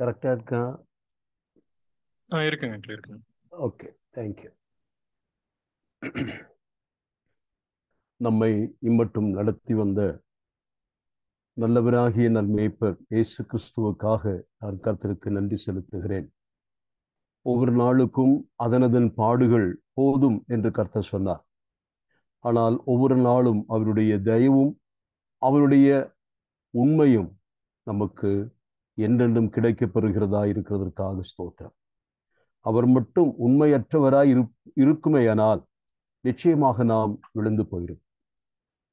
கரெக்டா இருக்கா? இருக்குங்க, இருக்குங்க. Okay, thank you. நம்மை இம்மட்டும் நடத்தி வந்த நல்லவராகிய நன்மேய்ப்பர் இயேசு கிறிஸ்துவுக்காக நான் கர்த்தருக்கு நன்றி செலுத்துகிறேன். ஒவ்வொரு நாளுக்கும் அதனதன் பாடுகள் போதும் என்று கர்த்தர் சொன்னார். ஆனால் ஒவ்வொரு நாளும் அவருடைய தயவும் அவருடைய உண்மையும் நமக்கு என்றென்றும் கிடைக்கப்பெறுகிறதா இருக்கிறதற்காக ஸ்தோத்திரம். அவர் மட்டும் உண்மையற்றவராய் இருக்குமேயானால் நிச்சயமாக நாம் விழுந்து போயிடும்.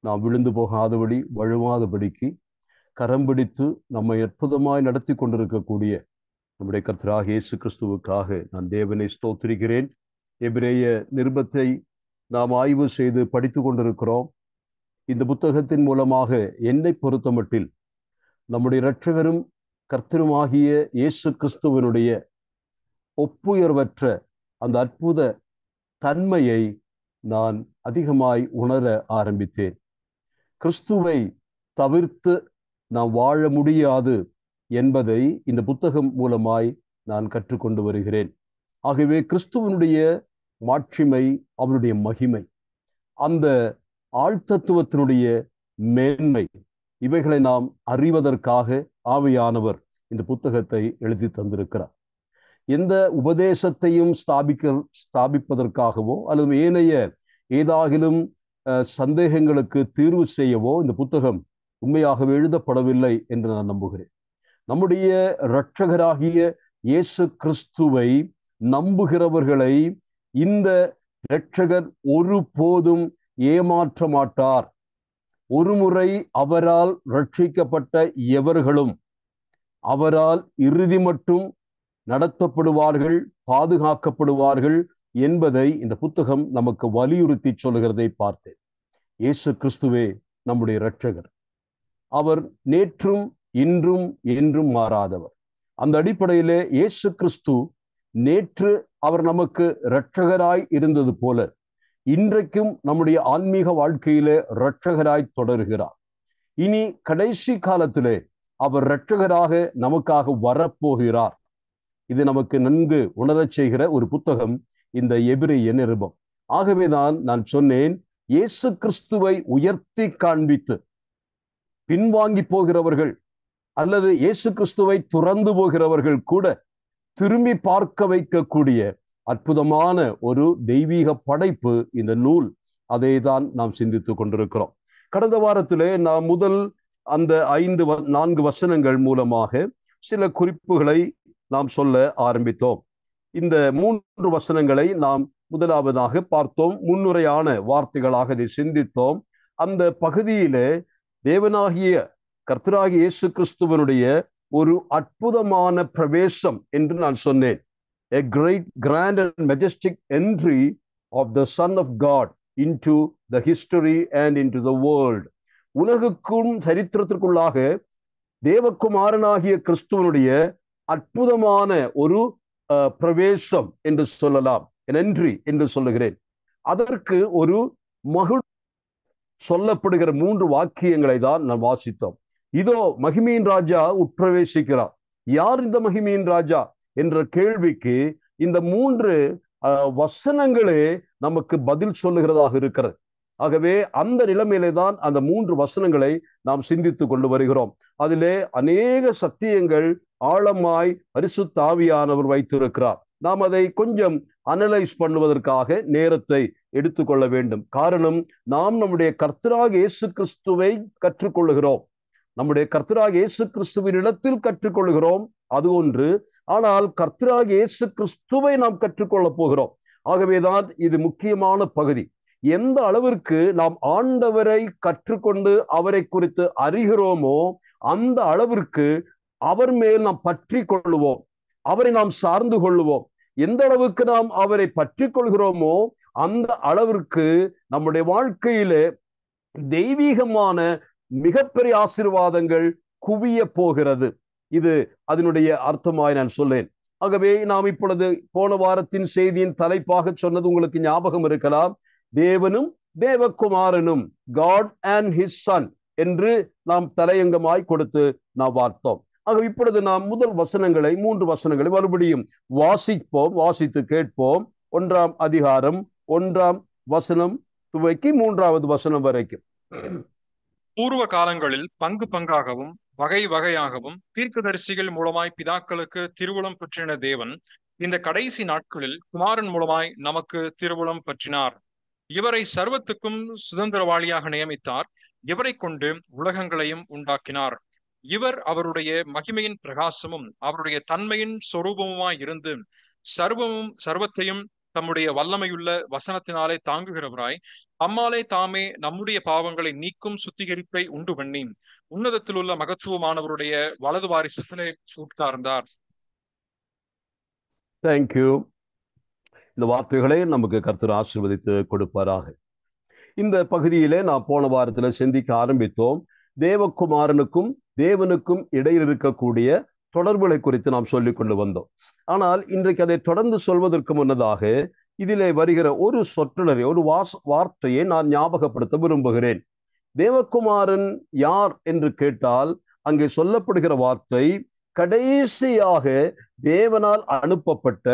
நாம் விழுந்து போகாதபடி வழுவாதபடிக்கு கரம் பிடித்து நம்மை அற்புதமாய் நடத்தி கொண்டிருக்கக்கூடிய நம்முடைய கர்த்தராகிய இயேசு கிறிஸ்துவுக்காக நான் தேவனை ஸ்தோத்திரிக்கிறேன். எபிரேய நிருபத்தை நாம் ஆய்வு செய்து படித்து கொண்டிருக்கிறோம். இந்த புத்தகத்தின் மூலமாக என்னை பொறுத்தமட்டில் நம்முடைய இரட்சகரும் கர்த்தருமாகிய இயேசு கிறிஸ்துவனுடைய ஒப்புயர்வற்ற அந்த அற்புத தன்மையை நான் அதிகமாய் உணர ஆரம்பித்தேன். கிறிஸ்துவை தவிர்த்து நாம் வாழ முடியாது என்பதை இந்த புத்தகம் மூலமாய் நான் கற்றுக்கொண்டு வருகிறேன். ஆகவே கிறிஸ்துவனுடைய மாட்சிமை, அவருடைய மகிமை, அந்த ஆழ்தத்துவத்தினுடைய மேன்மை, இவைகளை நாம் அறிவதற்காக ஆவியானவர் இந்த புத்தகத்தை எழுதி தந்திருக்கிறார். எந்த உபதேசத்தையும் ஸ்தாபிப்பதற்காகவோ அல்லது ஏனைய ஏதாகிலும் சந்தேகங்களுக்கு தீர்வு செய்யவோ இந்த புத்தகம் உண்மையாகவே எழுதப்படவில்லை என்று நான் நம்புகிறேன். நம்முடைய இரட்சகராகிய இயேசு கிறிஸ்துவை நம்புகிறவர்களை இந்த இரட்சகர் ஒருபோதும் ஏமாற்ற மாட்டார். ஒருமுறை அவரால் ரட்சிக்கப்பட்ட எவர்களும் அவரால் இறுதி மட்டும் நடத்தப்படுவார்கள், பாதுகாக்கப்படுவார்கள் என்பதை இந்த புத்தகம் நமக்கு வலியுறுத்தி சொல்லுகிறதை பார்த்தேன். இயேசு கிறிஸ்துவே நம்முடைய இரட்சகர். அவர் நேற்றும் இன்றும் என்றும் மாறாதவர். அந்த அடிப்படையிலே இயேசு கிறிஸ்து நேற்று அவர் நமக்கு இரட்சகராய் இருந்தது போல இன்றைக்கும் நம்முடைய ஆன்மீக வாழ்க்கையிலே இரட்சகராய் தொடர்கிறார். இனி கடைசி காலத்திலே அவர் இரட்சகராக நமக்காக வரப்போகிறார். இது நமக்கு நன்கு உணரச் செய்கிற ஒரு புத்தகம் இந்த எபிரேய நிருபம். ஆகவேதான் நான் சொன்னேன், இயேசு கிறிஸ்துவை உயர்த்தி காண்பித்து பின்வாங்கி போகிறவர்கள் அல்லது இயேசு கிறிஸ்துவை துறந்து போகிறவர்கள் கூட திரும்பி பார்க்க வைக்கக்கூடிய அற்புதமான ஒரு தெய்வீக படைப்பு இந்த நூல். அதை தான் நாம் சிந்தித்துக் கொண்டிருக்கிறோம். கடந்த வாரத்திலே நாம் முதல் அந்த 4 வசனங்கள் மூலமாக சில குறிப்புகளை நாம் சொல்ல ஆரம்பித்தோம். இந்த 3 வசனங்களை நாம் முதலாவதாக பார்த்தோம். முன்னுரையான வார்த்தைகளாக இதை சிந்தித்தோம். அந்த பகுதியிலே தேவனாகிய கர்த்தராகிய இயேசு கிறிஸ்துவனுடைய ஒரு அற்புதமான பிரவேசம் என்று நான் சொன்னேன். A great, grand and majestic entry of the Son of God into the history and into the world. உலகுக்கும் சரித்திரத்திற்குள்ளாக தேவகுமாரனாகிய கிறிஸ்துவனுடைய அற்புதமான ஒரு பிரவேசம் என்று சொல்லலாம், என்ட்ரி என்று சொல்லுகிறேன். அதற்கு ஒரு மகிழ் சொல்லப்படுகிற 3 வாக்கியங்களை தான் நான் வாசித்தோம். இதோ மகிமையின் ராஜா உட்பிரவேசிக்கிறார். யார் இந்த மகிமையின் ராஜா என்ற கேள்விக்கு இந்த 3 வசனங்களே நமக்கு பதில் சொல்லுகிறதாக இருக்கிறது. ஆகவே அந்த நிலைமையிலே தான் அந்த 3 வசனங்களை நாம் சிந்தித்துக் கொண்டு வருகிறோம். அதிலே அநேக சத்தியங்கள் ஆழமாய் பரிசுத்த ஆவியானவர் வைத்திருக்கிறார். நாம் அதை கொஞ்சம் அனலைஸ் பண்ணுவதற்காக நேரத்தை எடுத்துக்கொள்ள வேண்டும். காரணம், நாம் நம்முடைய கர்த்தராகிய இயேசு கிறிஸ்துவை கற்றுக்கொள்ளுகிறோம். நம்முடைய கர்த்தராகிய இயேசு கிறிஸ்துவின் இடத்தில் கற்றுக்கொள்கிறோம், அது ஒன்று. ஆனால் கர்த்தராகிய இயேசு கிறிஸ்துவை நாம் கற்றுக்கொள்ளப் போகிறோம். ஆகவேதான் இது முக்கியமான பகுதி. எந்த அளவிற்கு நாம் ஆண்டவரை கற்றுக்கொண்டு அவரை குறித்து அறிகிறோமோ அந்த அளவிற்கு அவர் மேல் நாம் பற்றி கொள்ளுவோம், அவரை நாம் சார்ந்து கொள்ளுவோம். எந்த அளவுக்கு நாம் அவரை பற்றி கொள்கிறோமோ அந்த அளவிற்கு நம்முடைய வாழ்க்கையிலே தெய்வீகமான மிகப்பெரிய ஆசீர்வாதங்கள் குவிய போகிறது. இது அதனுடைய அர்த்தமாய் நான் சொல்லேன். ஆகவே நாம் இப்பொழுது போன வாரத்தின் செய்தியின் தலைப்பாக சொன்னது உங்களுக்கு ஞாபகம் இருக்கலாம். தேவனும் தேவகுமாரனும், God and his son என்று நாம் தலையங்கமாய் கொடுத்து நாம் பார்த்தோம். ஆக இப்பொழுது நாம் முதல் வசனங்களை 3 வசனங்களை மறுபடியும் வாசிப்போம், வாசித்து கேட்போம். 1ஆம் அதிகாரம் 1ஆம் வசனம் துவக்கி 3வது வசனம் வரைக்கும். பூர்வ காலங்களில் பங்கு பங்காகவும் வகை வகையாகவும் தீர்க்கதரிசிகள் மூலமாய் பிதாக்களுக்கு திருவுளம் பற்றின தேவன் இந்த கடைசி நாட்களில் குமாரன் மூலமாய் நமக்கு திருவுளம் பற்றினார். இவரை சர்வத்துக்கும் சுதந்திரவாளியாக நியமித்தார். இவரை கொண்டு உலகங்களையும் உண்டாக்கினார். இவர் அவருடைய மகிமையின் பிரகாசமும் அவருடைய தன்மையின் சொரூபமுமாய் இருந்து சர்வத்தையும் தம்முடைய வல்லமையுள்ள வசனத்தினாலே தாங்குகிறவராய் அம்மாலே தாமே நம்முடைய பாவங்களை நீக்கும் சுத்திகரிப்பை உண்டு பண்ணி உன்னதத்தில் உள்ள மகத்துவமானவருடைய வலது வாரிசத்திலே உட்கார்ந்தார். தேங்க்யூ. இந்த வார்த்தைகளை நமக்கு கர்த்தர் ஆசீர்வதித்து கொடுப்பாராக. இந்த பகுதியிலே நாம் போன வாரத்தில் சிந்திக்க ஆரம்பித்தோம். தேவகுமாரனுக்கும் தேவனுக்கும் இடையில் இருக்கக்கூடிய தொடர்புகளை குறித்து நாம் சொல்லிக் கொண்டு வந்தோம். ஆனால் இன்றைக்கு அதை தொடர்ந்து சொல்வதற்கு முன்னதாக இதிலே வருகிற ஒரு சொற்றொடரை, ஒரு வார்த்தையை நான் ஞாபகப்படுத்த விரும்புகிறேன். தேவகுமாரன் யார் என்று கேட்டால் அங்கே சொல்லப்படுகிற வார்த்தை கடைசியாக தேவனால் அனுப்பப்பட்ட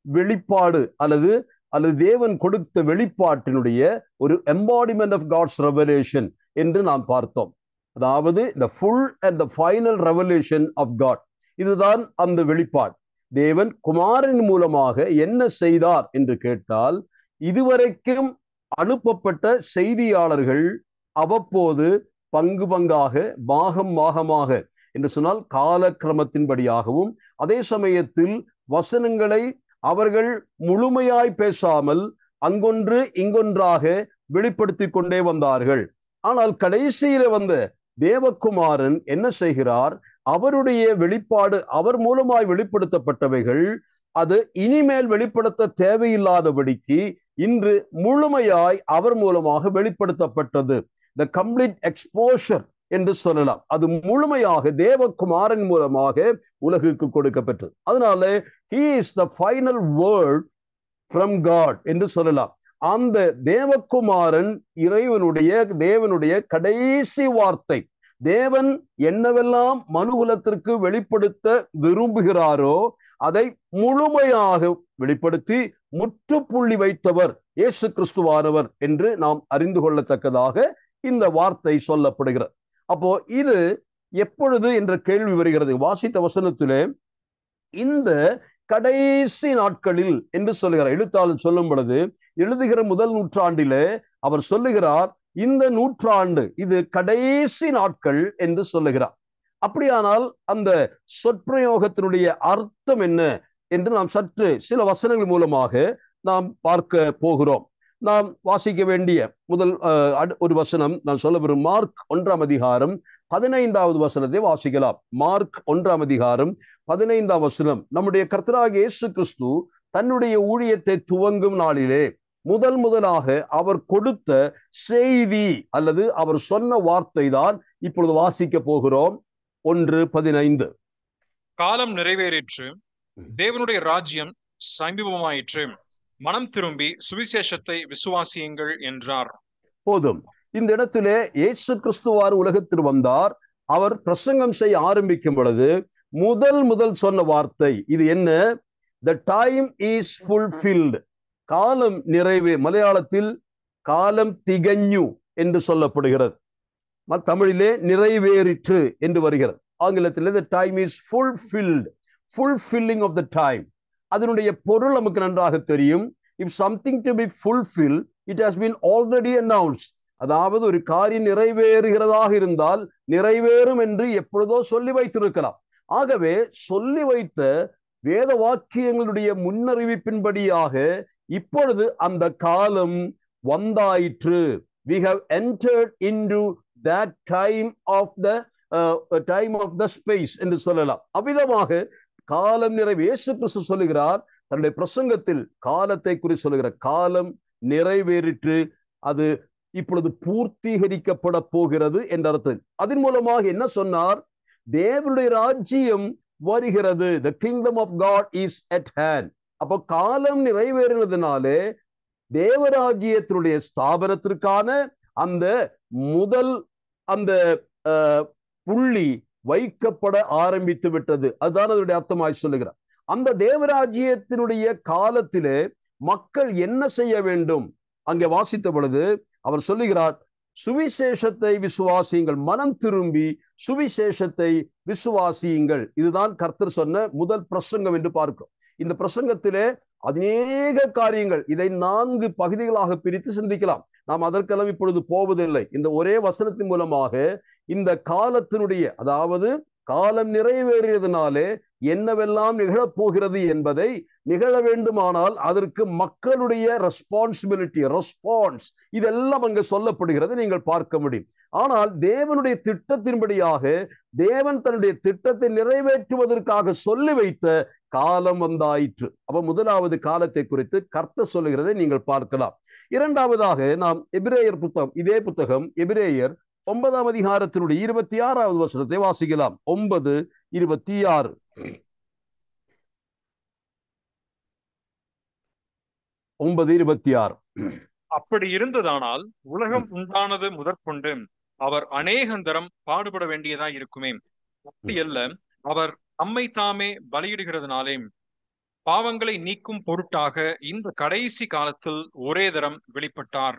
வெளிப்பாடு அல்லது தேவன் கொடுத்த வெளிப்பாட்டினுடைய ஒரு எம்பாடிமெண்ட் ஆஃப் காட்ஸ் ரெவலேஷன் என்று நாம் பார்த்தோம். அதாவது the full and the final revelation of God. இதுதான் அந்த வெளிப்பாடு. தேவன் குமாரன் மூலமாக என்ன செய்தார் என்று கேட்டால், இதுவரைக்கும் அனுப்பப்பட்ட செய்தியாளர்கள் அவ்வப்போது பங்கு பங்காக பாகமாக என்று சொன்னால் காலக்கிரமத்தின்படியாகவும், அதே சமயத்தில் வசனங்களை அவர்கள் முழுமையாய் பேசாமல் அங்கொன்று இங்கொன்றாக வெளிப்படுத்தி கொண்டே வந்தார்கள். ஆனால் கடைசியில வந்த தேவகுமாரன் என்ன செய்கிறார்? அவருடைய வெளிப்பாடு, அவர் மூலமாய் வெளிப்படுத்தப்பட்டவைகள் அது இனிமேல் வெளிப்படுத்த தேவையில்லாதபடிக்கு இன்று முழுமையாய் அவர் மூலமாக வெளிப்படுத்தப்பட்டது. த கம்ப்ளீட் எக்ஸ்போஷர் என்று சொல்லலாம். அது முழுமையாக தேவகுமாரன் மூலமாக உலகுக்கு கொடுக்கப்பட்டது. அதனால he is the final word from God என்று சொல்லலாம். அந்த தேவகுமாரன் தேவனுடைய கடைசி வார்த்தை. தேவன் என்னவெல்லாம் மனுகுலத்திற்கு வெளிப்படுத்த விரும்புகிறாரோ அதை முழுமையாக வெளிப்படுத்தி முற்றுப்புள்ளி வைத்தவர் இயேசு கிறிஸ்துவானவர் என்று நாம் அறிந்து கொள்ளத்தக்கதாக இந்த வார்த்தை சொல்லப்படுகிறது. அப்போ இது எப்பொழுது என்ற கேள்வி வருகிறது. வாசித்த வசனத்திலே இந்த கடைசி நாட்களில் என்று சொல்லுகிறார். எழுத்தாளர் சொல்லும் பொழுது எழுதுகிற முதல் நூற்றாண்டிலே அவர் சொல்லுகிறார், இந்த நூற்றாண்டு இது கடைசி நாட்கள் என்று சொல்லுகிறார். அப்படியானால் அந்த சொற்பிரயோகத்தினுடைய அர்த்தம் என்ன என்று நாம் சற்று சில வசனங்கள் மூலமாக நாம் பார்க்க போகிறோம். நாம் வாசிக்க வேண்டிய முதல் ஒரு வசனம் நான் சொல்ல வரும் மார்க் 1ஆம் அதிகாரம் 15வது வசனத்தை வாசிக்கலாம். மார்க் 1ஆம் அதிகாரம் 15ஆம் வசனம். நம்முடைய கர்த்தராகிய இயேசு கிறிஸ்து தன்னுடைய ஊழியத்தை துவங்கும் நாளிலே முதலாக அவர் கொடுத்த செய்தி அல்லது அவர் சொன்ன வார்த்தை தான் இப்பொழுது வாசிக்க போகிறோம். 1:15. காலம் நிறைவேறிற்று, தேவனுடைய ராஜ்யம் சமீபமாயிற்று, மனம் திரும்பி சுவிசேஷத்தை விசுவாசியுங்கள் என்றார். போதும். இந்த இடத்திலே இயேசு கிறிஸ்துவார் உலகத்தில் வந்தார். அவர் பிரசங்கம் செய்ய ஆரம்பிக்கும் பொழுது முதல் சொன்ன வார்த்தை இது என்ன? The time is fulfilled. காலம் மலையாளத்தில் காலம் திகஞ்சு என்று சொல்லப்படுகிறது. தமிழிலே நிறைவேறிற்று என்று வருகிறது. ஆங்கிலத்தில் the time is fulfilled, fulfilling of the time. அதனுடைய பொருள் நமக்கு நன்றாக தெரியும். If something to be fulfilled, it has been already announced. அதாவது ஒரு காரியம் நிறைவேறுகிறதாக இருந்தால் நிறைவேறும் என்று எப்பொழுதோ சொல்லி வைத்திருக்கலாம். ஆகவே சொல்லி வைத்த வேத வாக்கியங்களுடைய முன்னறிவிப்பின்படியாக இப்பொழுது அந்த காலம் வந்தாயிற்று. We have entered into that time of the space என்று சொல்லலாம். அவ்விதமாக காலம் நிறைவு இயேசு கிறிஸ்து சொல்லுகிறார் தன்னுடைய பிரசங்கத்தில் காலத்தை குறித்து சொல்லுகிற காலம் நிறைவேறிற்று, அது இப்பொழுது பூர்த்தீகரிக்கப்பட போகிறது என்ற அர்த்தம். அதன் மூலமாக என்ன சொன்னார்? தேவனுடைய ராஜ்யம் வருகிறது. The kingdom of God is at hand. அப்போ காலம் நிறைவேறினதுனாலே தேவராஜ்யத்தினுடைய ஸ்தாபனத்திற்கான அந்த புள்ளி வைக்கப்பட ஆரம்பித்து விட்டது. அதுதான் அதனுடைய அர்த்தமாய் சொல்லுகிறார். அந்த தேவராஜ்யத்தினுடைய காலத்திலே மக்கள் என்ன செய்ய வேண்டும்? அங்கே வாசித்த பொழுது அவர் சொல்லுகிறார், சுவிசேஷத்தை விசுவாசியுங்கள், மனம் திரும்பி சுவிசேஷத்தை விசுவாசியுங்கள். இதுதான் கர்த்தர் சொன்ன முதல் பிரசங்கம் என்று பார்க்கிறோம். இந்த பிரசங்கத்திலே அநேக காரியங்கள், இதை 4 பகுதிகளாக பிரித்து சிந்திக்கலாம். நாம் அதற்கெல்லாம் இப்பொழுது போவதில்லை. இந்த ஒரே வசனத்தின் மூலமாக இந்த காலத்தினுடைய, அதாவது காலம் நிறைவேறியதனாலே என்னவெல்லாம் நிகழப்போகிறது என்பதை, நிகழ வேண்டுமானால் அதற்கு மக்களுடைய ரெஸ்பான்ஸ் இதெல்லாம் அங்கு சொல்லப்படுகிறது, நீங்கள் பார்க்க முடியும். ஆனால் தேவனுடைய திட்டத்தின்படியாக தேவன் தன்னுடைய திட்டத்தை நிறைவேற்றுவதற்காக சொல்லி வைத்த காலம் வந்தாயிற்று. அப்ப முதலாவது காலத்தை குறித்து கர்த்தர் சொல்லுகிறதை நீங்கள் பார்க்கலாம். இரண்டாவதாக நாம் எபிரேயர் புத்தகம், இதே புத்தகம் எபிரேயர் 9ஆம் அதிகாரத்தினுடைய 26வது வசனத்தை வாசிக்கலாம். 9:26. அப்படி இருந்ததானால் உலகம் உண்டானது முதற்கொண்டு அவர் அநேகந்தரம் பாடுபட வேண்டியதா இருக்குமே. அப்படியல்ல, அவர் நம்மை தாமே பலியிடுகிறதுனாலே பாவங்களை நீக்கும் பொருட்டாக இந்த கடைசி காலத்தில் ஒரே தரம் வெளிப்பட்டார்.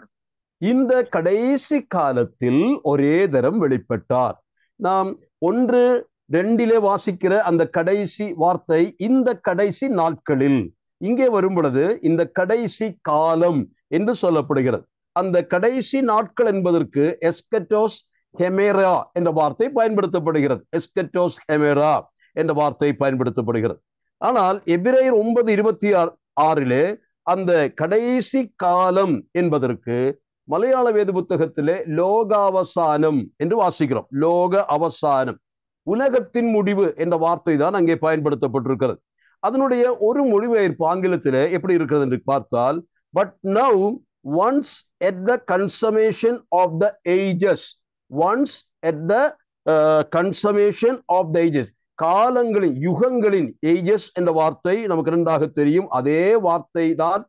இந்த கடைசி காலத்தில் ஒரே தரம் வெளிப்பட்டார். நாம் 1:2 வாசிக்கிற அந்த கடைசி வார்த்தை இந்த கடைசி நாட்களில், இங்கே வரும் பொழுது இந்த கடைசி காலம் என்று சொல்லப்படுகிறது. அந்த கடைசி நாட்கள் என்பதற்கு எஸ்கட்டோஸ் ஹெமேரா என்ற வார்த்தை பயன்படுத்தப்படுகிறது. எஸ்கட்டோஸ் ஹெமேரா என்ற வார்த்தை பயன்படுத்தப்படுகிறது. ஆனால் எபிரேயர் 9:26 அந்த கடைசி காலம் என்பதற்கு மலையாள வேத புத்தகத்திலே லோகாவசானம் என்று வாசிக்கிறோம். லோக அவசானம், உலகத்தின் முடிவு என்ற வார்த்தை தான் அங்கே பயன்படுத்தப்பட்டிருக்கிறது. அதனுடைய ஒரு மொழிபெயர்ப்பு ஆங்கிலத்திலே எப்படி இருக்கிறது என்று பார்த்தால், but now once at the consummation of the ages, once at the consummation of the ages, காலங்களின், யுகங்களின், ஏஜஸ் என்ற வார்த்தை நமக்கு நன்றாக தெரியும். அதே வார்த்தை தான்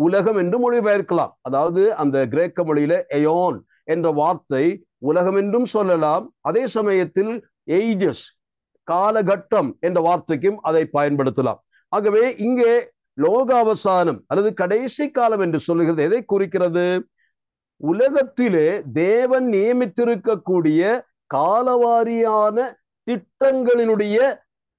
உலகம் என்று மொழிபெயர்க்கலாம். அதாவது அந்த கிரேக்க மொழியில எயோன் என்ற வார்த்தை உலகம் என்றும் சொல்லலாம். அதே சமயத்தில் ஏஜஸ், காலகட்டம் என்ற வார்த்தைக்கும் அதை பயன்படுத்தலாம். ஆகவே இங்கே லோகாவசானம் அல்லது கடைசி காலம் என்று சொல்லுகிறது. எதை குறிக்கிறது? உலகத்திலே தேவன் நியமித்திருக்கக்கூடிய காலவாரியான திட்டங்களினுடைய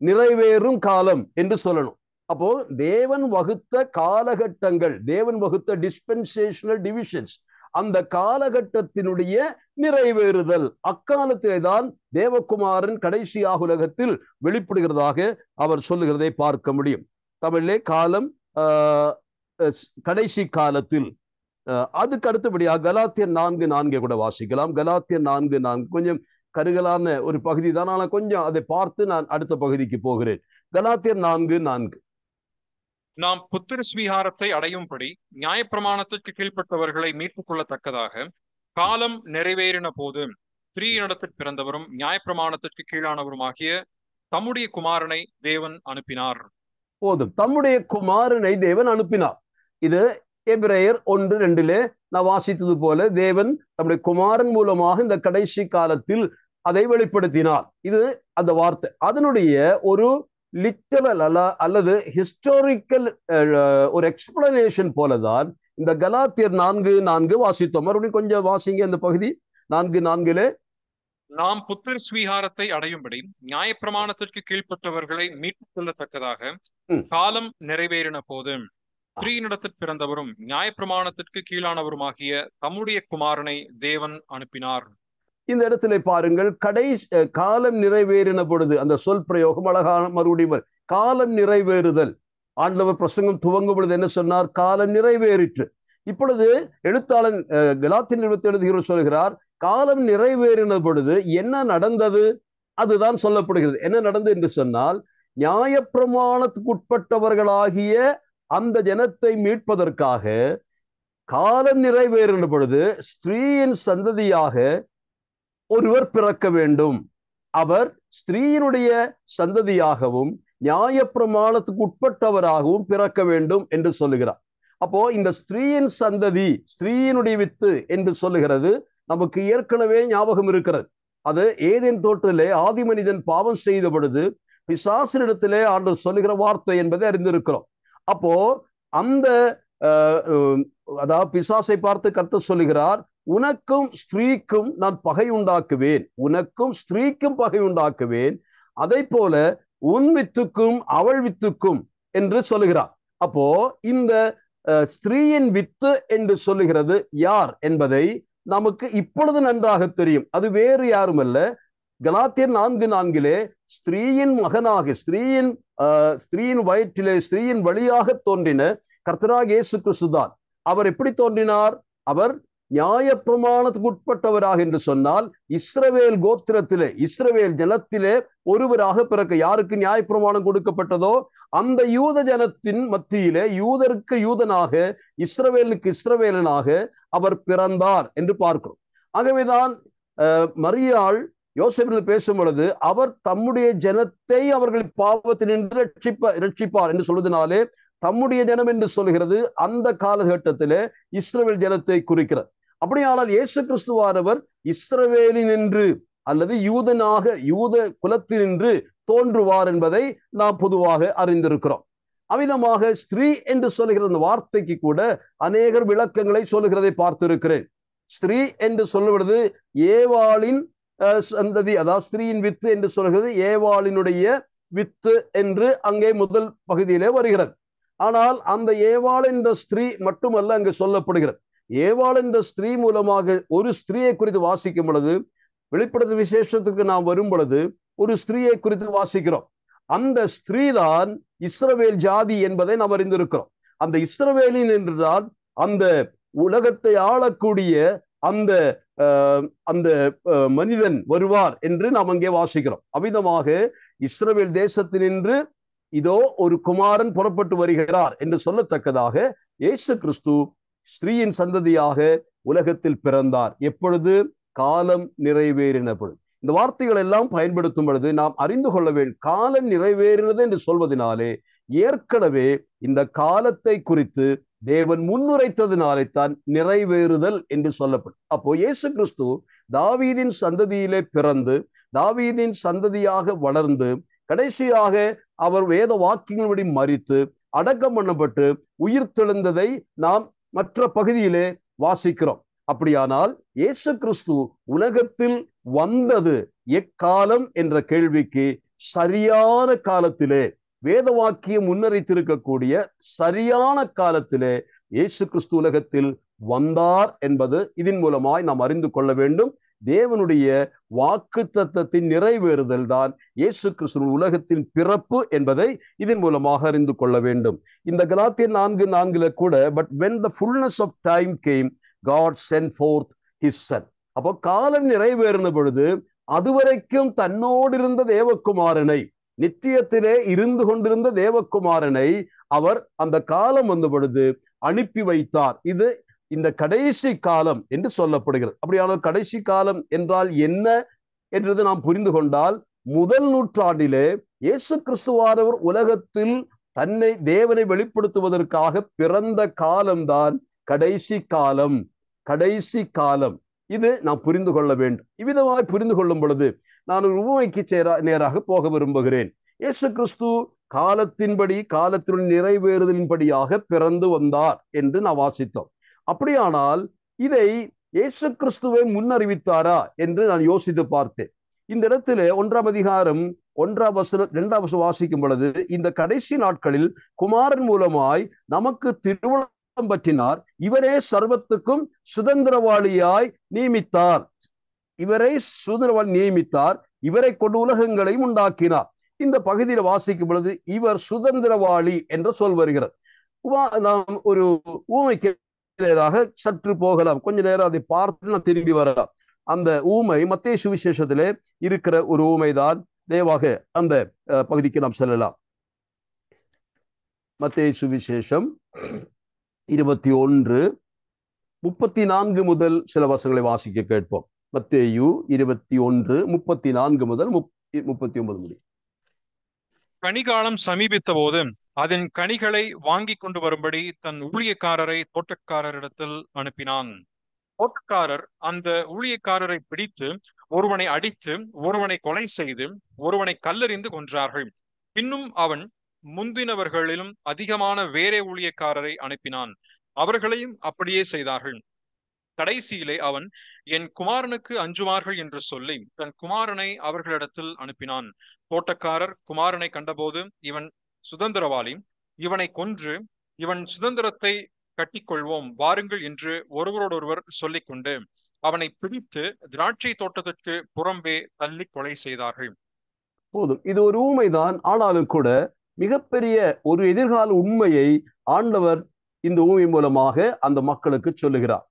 நிறைவேறும் காலம் என்று சொல்லணும். அப்போ தேவன் வகுத்த காலகட்டங்கள், தேவன் வகுத்த டிஸ்பென்சேஷனல் டிவிஷன்ஸ், அந்த காலகட்டத்தினுடைய நிறைவேறுதல், அக்காலத்திலே தான் தேவகுமாரன் கடைசியாக உலகத்தில் வெளிப்படுகிறதாக அவர் சொல்லுகிறதை பார்க்க முடியும். தமிழிலே காலம், கடைசி காலத்தில். அதுக்கு அடுத்தபடியாக கலாத்தியர் 4:4 கூட வாசிக்கலாம். கலாத்தியர் 4:4 கொஞ்சம் கருகலான ஒரு பகுதி தான், ஆனால் கொஞ்சம் அதை பார்த்து நான் அடுத்த பகுதிக்கு போகிறேன். கலாத்தியர் 4:4. நாம் புத்திர ஸ்வீகாரத்தை அடையும்படி நியாயப்பிரமாணத்திற்கு கீழ்ப்பட்டவர்களை மீட்டுக் கொள்ளத்தக்கதாக காலம் நிறைவேறின போது ஸ்திரீயினிடத்தில் பிறந்தவரும் நியாயப்பிரமாணத்திற்கு கீழானவருமாகிய தம்முடைய குமாரனை தேவன் அனுப்பினார். போதும், தம்முடைய குமாரனை தேவன் அனுப்பினார். இது எபிரேயர் 1:2 நான் வாசித்தது போல தேவன் தம்முடைய குமாரன் மூலமாக இந்த கடைசி காலத்தில் அதை வெளிப்படுத்தினார். இது அந்த வார்த்தை. அதனுடைய ஒரு லிட்டரல் அல்லது ஹிஸ்டாரிக்கல் ஒரு எக்ஸ்பிளனேஷன் போலதான் இந்த கலாத்தியர் 4:4 வாசித்தோம். மறுபடியும் கொஞ்சம் வாசிங்க அந்த பகுதி. 4:4 நாம் புத்திர ஸ்வீகாரத்தை அடையும்படி நியாயப்பிரமாணத்திற்கு கீழ்ப்பட்டவர்களை மீட்டுக் கொள்ளத்தக்கதாக காலம் நிறைவேறின போது ஸ்திரீயினிடத்தில் பிறந்தவரும் நியாயப்பிரமாணத்திற்கு கீழானவருமாகிய தம்முடைய குமாரனை தேவன் அனுப்பினார். இந்த இடத்துல பாருங்கள், கடைசி காலம் நிறைவேறின பொழுது அந்த சொல் பிரயோகம் அழகான மறுபடியும் காலம் நிறைவேறுதல். ஆண்டவர் பிரசங்கம் துவங்கும் பொழுது என்ன சொன்னார்? காலம் நிறைவேறிற்று. இப்பொழுது எழுத்தாளன் கலாத்தியர் 27 சொல்கிறார், காலம் நிறைவேறின பொழுது என்ன நடந்தது? அதுதான் சொல்லப்படுகிறது. என்ன நடந்தது என்று சொன்னால், நியாயப்பிரமாணத்துக்கு உட்பட்டவர்களாகிய அந்த ஜனத்தை மீட்பதற்காக காலம் நிறைவேறின பொழுது ஸ்திரீயின் சந்ததியாக ஒருவர் பிறக்க வேண்டும். அவர் ஸ்திரீயினுடைய சந்ததியாகவும் நியாயப்பிரமாணத்துக்கு உட்பட்டவராகவும் பிறக்க வேண்டும் என்று சொல்லுகிறார். அப்போ இந்த ஸ்திரீயின் சந்ததி, ஸ்திரீயினுடைய வித்து என்று சொல்லுகிறது நமக்கு ஏற்கனவே ஞாபகம் இருக்கிறது. அது ஏதேன் தோட்டத்திலே ஆதி மனிதன் பாவம் செய்த பொழுது பிசாசினிடத்திலே ஆண்டவர் சொல்லுகிற வார்த்தை என்பதை அறிந்திருக்கிறோம். அப்போ அந்த அதாவது பிசாசை பார்த்து கர்த்தர் சொல்லுகிறார், உனக்கும் ஸ்திரீக்கும் நான் பகை உண்டாக்குவேன், உனக்கும் ஸ்திரீக்கும் பகை உண்டாக்குவேன், அதை போல உன் வித்துக்கும் அவள் வித்துக்கும் என்று சொல்லுகிறார். அப்போ இந்த ஸ்திரீயின் வித்து என்று சொல்லுகிறது யார் என்பதை நமக்கு இப்பொழுது நன்றாக தெரியும். அது வேறு யாரும் அல்ல, கலாத்தியர் 4:4 ஸ்திரீயின் மகனாக, ஸ்திரீயின் வயிற்றிலே ஸ்திரீயின் வழியாக தோன்றின கர்த்தராகிய இயேசு கிறிஸ்துதான். அவர் எப்படி தோன்றினார்? அவர் நியாயப்பிரமாணத்துக்கு உட்பட்டவராக என்று சொன்னால் இஸ்ரவேல் கோத்திரத்திலே, இஸ்ரவேல் ஜனத்திலே ஒருவராக பிறக்க, யாருக்கு நியாயப்பிரமாணம் கொடுக்கப்பட்டதோ அந்த யூத ஜனத்தின் மத்தியிலே யூதருக்கு யூதனாக, இஸ்ரவேலுக்கு இஸ்ரவேலனாக அவர் பிறந்தார் என்று பார்க்கிறோம். ஆகவேதான் மரியாள் யோசேப்பில் பேசும் பொழுது அவர் தம்முடைய ஜனத்தை அவர்கள் பாவத்தினின்று ரட்சிப்பார் என்று சொல்வதனாலே தம்முடைய ஜனம் என்று சொல்கிறது அந்த காலகட்டத்திலே இஸ்ரவேல் ஜனத்தை குறிக்கிறது. அப்படியானால் இயேசு கிறிஸ்துவானவர் இஸ்ரவேலினின்று அல்லது யூதனாக, யூத குலத்தினின்று தோன்றுவார் என்பதை நாம் பொதுவாக அறிந்திருக்கிறோம். அவ்விதமாக ஸ்திரீ என்று சொல்லுகிற அந்த வார்த்தைக்கு கூட அநேகர் விளக்கங்களை சொல்லுகிறதை பார்த்திருக்கிறேன். ஸ்திரீ என்று சொல்லுவது ஏவாளின் சந்ததி, அதாவது ஸ்திரீயின் வித்து என்று சொல்கிறது ஏவாளினுடைய வித்து என்று அங்கே முதல் பகுதியிலே வருகிறது. ஆனால் அந்த ஏவாள் என்ற ஸ்திரீ மட்டுமல்ல அங்கு சொல்லப்படுகிறது. ஏவாள் என்ற ஸ்திரீ மூலமாக ஒரு ஸ்திரீயை குறித்து வாசிக்கும் பொழுது, வெளிப்படுத்தும் விசேஷத்துக்கு நாம் வரும் பொழுது ஒரு ஸ்திரீயை குறித்து வாசிக்கிறோம். அந்த ஸ்திரீதான் இஸ்ரவேல் ஜாதி என்பதை நாம் அறிந்திருக்கிறோம். அந்த இஸ்ரவேலின் என்றுதான் அந்த உலகத்தை ஆளக்கூடிய அந்த அந்த மனிதன் வருவார் என்று நாம் அங்கே வாசிக்கிறோம். அவ்விதமாக இஸ்ரவேல் தேசத்தினின்று இதோ ஒரு குமாரன் புறப்பட்டு வருகிறார் என்று சொல்லத்தக்கதாக இயேசு கிறிஸ்து ஸ்திரீயின் சந்ததியாக உலகத்தில் பிறந்தார். எப்பொழுது? காலம் நிறைவேறின பொழுது. இந்த வார்த்தைகள் எல்லாம் பயன்படுத்தும் பொழுது நாம் அறிந்து கொள்ள வேண்டும், காலம் நிறைவேறினது என்று சொல்வதனாலே ஏற்கனவே இந்த காலத்தை குறித்து தேவன் முன்னுரைத்ததினாலே தான் நிறைவேறுதல் என்று சொல்லப்படும். அப்போ இயேசு கிறிஸ்து தாவீதின் சந்ததியிலே பிறந்து தாவீதின் சந்ததியாக வளர்ந்து கடைசியாக அவர் வேத வாக்கியங்களின்படி மரித்து அடக்கம் பண்ணப்பட்டு உயிர் தெழுந்ததை நாம் மற்ற பகுதியிலே வாசிக்கிறோம். அப்படியானால் இயேசு கிறிஸ்து உலகத்தில் வந்தது எக்காலம் என்ற கேள்விக்கு சரியான காலத்திலே, வேத வாக்கியம் முன்னறித்திருக்கக்கூடிய சரியான காலத்திலே இயேசு கிறிஸ்து உலகத்தில் வந்தார் என்பது இதன் மூலமாய் நாம் அறிந்து கொள்ள வேண்டும். தேவனுடைய வாக்குத்தத்தத்தின் நிறைவேறுதல் தான் இயேசு கிறிஸ்து உலகத்தின் பிறப்பு என்பதை இதன் மூலமாக அறிந்து கொள்ள வேண்டும். இந்த கலாத்தியர் 4:4 கூட, but when the fullness of time came, God sent forth his son. அப்போ காலம் நிறைவேறின பொழுது அதுவரைக்கும் தன்னோடு இருந்த தேவகுமாரனை, நித்தியத்திலே இருந்து கொண்டிருந்த தேவகுமாரனை அவர் அந்த காலம் வந்த பொழுது அனுப்பி வைத்தார். இது இந்த கடைசி காலம் என்று சொல்லப்படுகிறது. அப்படியான கடைசி காலம் என்றால் என்ன என்றது நாம் புரிந்து கொண்டால், முதல் நூற்றாண்டிலே இயேசு கிறிஸ்துவானவர் உலகத்தில் தன்னை தேவனை வெளிப்படுத்துவதற்காக பிறந்த காலம்தான் கடைசி காலம். கடைசி காலம் இது நாம் புரிந்து கொள்ள வேண்டும். இவ்விதமாய் புரிந்து கொள்ளும் பொழுது நான் ஒரு உவமைக்கு நேராக போக விரும்புகிறேன். இயேசு கிறிஸ்து காலத்தின்படி, காலத்தினுடைய நிறைவேறுதலின்படியாக பிறந்து வந்தார் என்று நாம் வாசித்தோம். அப்படியானால் இதை இயேசு கிறிஸ்துவை முன்னறிவித்தாரா என்று நான் யோசித்து பார்த்தேன். இந்த இடத்துல 1ஆம் அதிகாரம் 1ஆம் வசனம் 2ஆம் வசனம் வாசிக்கும் பொழுது, இந்த கடைசி நாட்களில் குமாரன் மூலமாய் நமக்கு திருவுளம் பற்றினார், இவரே சர்வத்துக்கும் சுதந்திரவாளியாய் நியமித்தார். இவரை சுதந்திரவாளி நியமித்தார், இவரை கொண்டு உலகங்களையும் உண்டாக்கினார். இந்த பகுதியில் வாசிக்கும் பொழுது இவர் சுதந்திரவாளி என்ற சொல் வருகிறது. நாம் ஒரு ஊமைக்கு நேராக சற்று போகலாம், கொஞ்ச நேரம் அதை பார்த்து நாம் திரும்பி வரலாம். அந்த ஊமை மத்தேயு சுவிசேஷத்திலே இருக்கிற ஒரு ஊமைதான். தேவாக அந்த பகுதிக்கு நாம் செல்லலாம். மத்தேயு சுவிசேஷம் 21:34 முதல் சில வசனங்களை வாசிக்க கேட்போம். மத்தேயு 21:34 முதல் 39 முடியும். கனிகாலம் சமீபித்த போது அதன் கனிகளை வாங்கி கொண்டு வரும்படி தன் ஊழியக்காரரை தோட்டக்காரரிடத்தில் அனுப்பினான். தோட்டக்காரர் அந்த ஊழியக்காரரை பிடித்து ஒருவனை அடித்து, ஒருவனை கொலை செய்து, ஒருவனை கல்லெறிந்து கொன்றார்கள். பின்னும் அவன் முந்தினவர்களிலும் அதிகமான வேறே ஊழியக்காரரை அனுப்பினான். அவர்களையும் அப்படியே செய்தார்கள். கடைசியிலே அவன் என் குமாரனுக்கு அஞ்சுவார்கள் என்று சொல்லி தன் குமாரனை அவர்களிடத்தில் அனுப்பினான். தோட்டக்காரர் குமாரனை கண்டபோது, இவன் சுதந்திரவாளி, இவனை கொன்று இவன் சுதந்திரத்தை கட்டிக்கொள்வோம் வாருங்கள் என்று ஒருவரோடொருவர் சொல்லிக்கொண்டு அவனை பிடித்து திராட்சை தோட்டத்திற்கு புறம்பே தள்ளி கொலை செய்தார்கள். போதும். இது ஒரு ஊமைதான். ஆனாலும் கூட மிகப்பெரிய ஒரு எதிர்கால உண்மையை ஆண்டவர் இந்த ஊமை மூலமாக அந்த மக்களுக்கு சொல்லுகிறார்.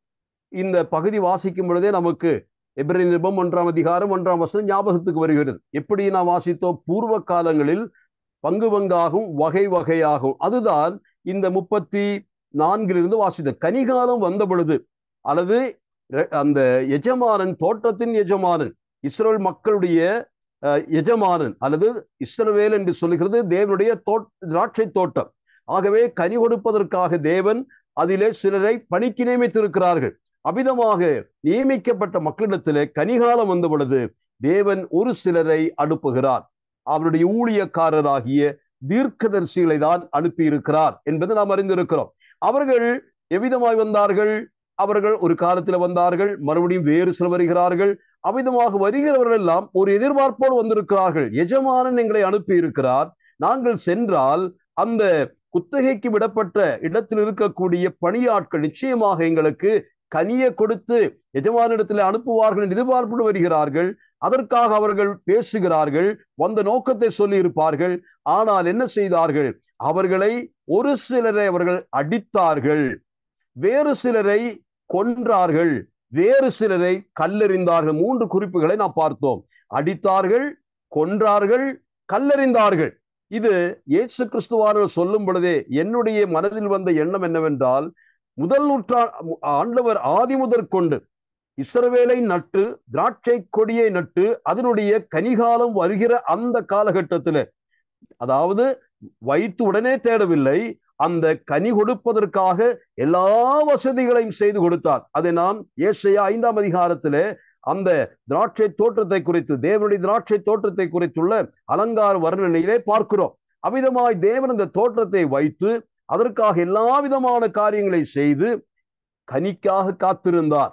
இந்த பகுதி வாசிக்கும் பொழுதே நமக்கு எபிரேயர் நிருபம் 1ஆம் அதிகாரம் 1ஆம் வசனம் ஞாபகத்துக்கு வருகிறது. எப்படி நாம் வாசித்தோம்? பூர்வ காலங்களில் பங்கு பங்காகும், வகை வகையாகும். அதுதான் இந்த 34 வாசித்த கனிகாலம் வந்த பொழுது, அல்லது அந்த எஜமானன், தோட்டத்தின் எஜமானன், இஸ்ரவேல் மக்களுடைய எஜமானன், அல்லது இஸ்ரவேல் என்று சொல்லுகிறது தேவனுடைய திராட்சை தோட்டம். ஆகவே கனி கொடுப்பதற்காக தேவன் அதிலே சிலரை பணிக்கு நியமித்திருக்கிறார்கள். அவ்விதமாக நியமிக்கப்பட்ட மக்களிடத்திலே கனிகாலம் வந்த பொழுது தேவன் ஒரு சிலரை அனுப்புகிறார். அவருடைய ஊழியக்காரராகிய தீர்க்கதரிசிகளை தான் அனுப்பி இருக்கிறார் என்பது நாம் அறிந்திருக்கிறோம். அவர்கள் எவ்விதமாய் வந்தார்கள்? அவர்கள் ஒரு காலத்தில் வந்தார்கள், மறுபடியும் வேறு சில வருகிறார்கள். அவ்விதமாக வருகிறவர்கள் எல்லாம் ஒரு எதிர்பார்ப்போடு வந்திருக்கிறார்கள். எஜமானன் எங்களை அனுப்பி இருக்கிறார், நாங்கள் சென்றால் அந்த குத்தகைக்கு விடப்பட்ட இடத்தில் இருக்கக்கூடிய பணியாட்கள் நிச்சயமாக எங்களுக்கு கனியை கொடுத்து எஜமானிடத்தில் அனுப்புவார்கள் என்று எதிர்பார்ப்பு வருகிறார்கள். அதற்காக அவர்கள் பேசுகிறார்கள், வந்த நோக்கத்தை சொல்லி இருப்பார்கள். ஆனால் என்ன செய்தார்கள்? அவர்களை ஒரு சிலரை அவர்கள் அடித்தார்கள், வேறு சிலரை கொன்றார்கள், வேறு சிலரை கல்லெறிந்தார்கள். 3 குறிப்புகளை நாம் பார்த்தோம். அடித்தார்கள், கொன்றார்கள், கல்லெறிந்தார்கள். இது இயேசு கிறிஸ்துவானவர் சொல்லும் பொழுதே என்னுடைய மனதில் வந்த எண்ணம் என்னவென்றால், முதல் ஆண்டவர் ஆதி முதற்கொண்டு இஸ்ரவேலை நட்டு, திராட்சை கொடியை நட்டு, அதனுடைய கனிகாலம் வருகிற அந்த காலகட்டத்தில், அதாவது வைத்து உடனே தேடவில்லை, அந்த கனி கொடுப்பதற்காக எல்லா வசதிகளையும் செய்து கொடுத்தார். அதை நாம் ஏசாயா 5ஆம் அதிகாரத்திலே அந்த திராட்சை தோட்டத்தை குறித்து, தேவனுடைய திராட்சை தோட்டத்தை குறித்துள்ள அலங்கார வர்ணனையிலே பார்க்கிறோம். அவ்விதமாய் தேவன் அந்த தோட்டத்தை வைத்து அதற்காக எல்லா விதமான காரியங்களை செய்து கனிக்காக காத்திருந்தார்.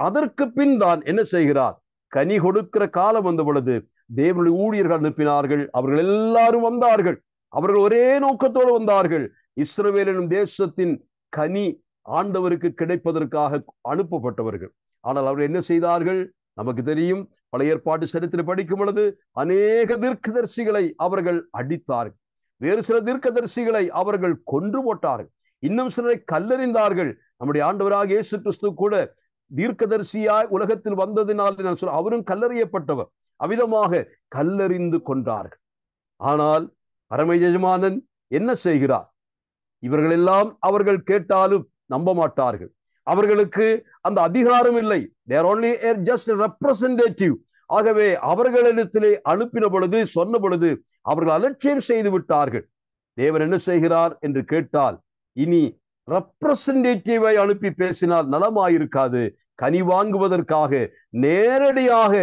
அதற்கு பின் தான் என்ன செய்கிறார்? கனி கொடுக்கிற காலம் வந்த பொழுது தேவனுடைய ஊழியர்கள் அனுப்பினார்கள். அவர்கள் எல்லாரும் வந்தார்கள். அவர்கள் ஒரே நோக்கத்தோடு வந்தார்கள். இஸ்ரவேல் எனும் தேசத்தின் கனி ஆண்டவருக்கு கிடைப்பதற்காக அனுப்பப்பட்டவர்கள். ஆனால் அவர்கள் என்ன செய்தார்கள்? நமக்கு தெரியும். பழைய ஏற்பாட்டு சரித்திரம் படிக்கும் பொழுது அநேக தீர்க்கதரிசிகளை அவர்கள் அடித்தார்கள், வேறு சில தீர்க்கதரிசிகளை அவர்கள் கொன்று போட்டார்கள், இன்னும் சிலரை கல்லெறிந்தார்கள். நம்முடைய ஆண்டவராக இயேசு கிறிஸ்து கூட தீர்க்கதரிசியாய் உலகத்தில் வந்ததினால் நான் சொல்ல, அவரும் கல்லெறியப்பட்டவர். அவ்விதமாக கல்லெறிந்து கொண்டார்கள். ஆனால் பரம எஜமானன் என்ன செய்கிறார்? இவர்கள் எல்லாம் அவர்கள் கேட்டாலும் நம்ப மாட்டார்கள். அவர்களுக்கு அந்த அதிகாரம் இல்லை. they are only just a representative. ஆகவே அவர்களிடத்திலே அனுப்பின பொழுது, சொன்ன பொழுது அவர்கள் அலட்சியம் செய்து விட்டார்கள். தேவன் என்ன செய்கிறார் என்று கேட்டால், இனி ரெப்ரசன்டேட்டிவை அனுப்பி பேசினால் நலமாயிருக்காது, கனி வாங்குவதற்காக நேரடியாக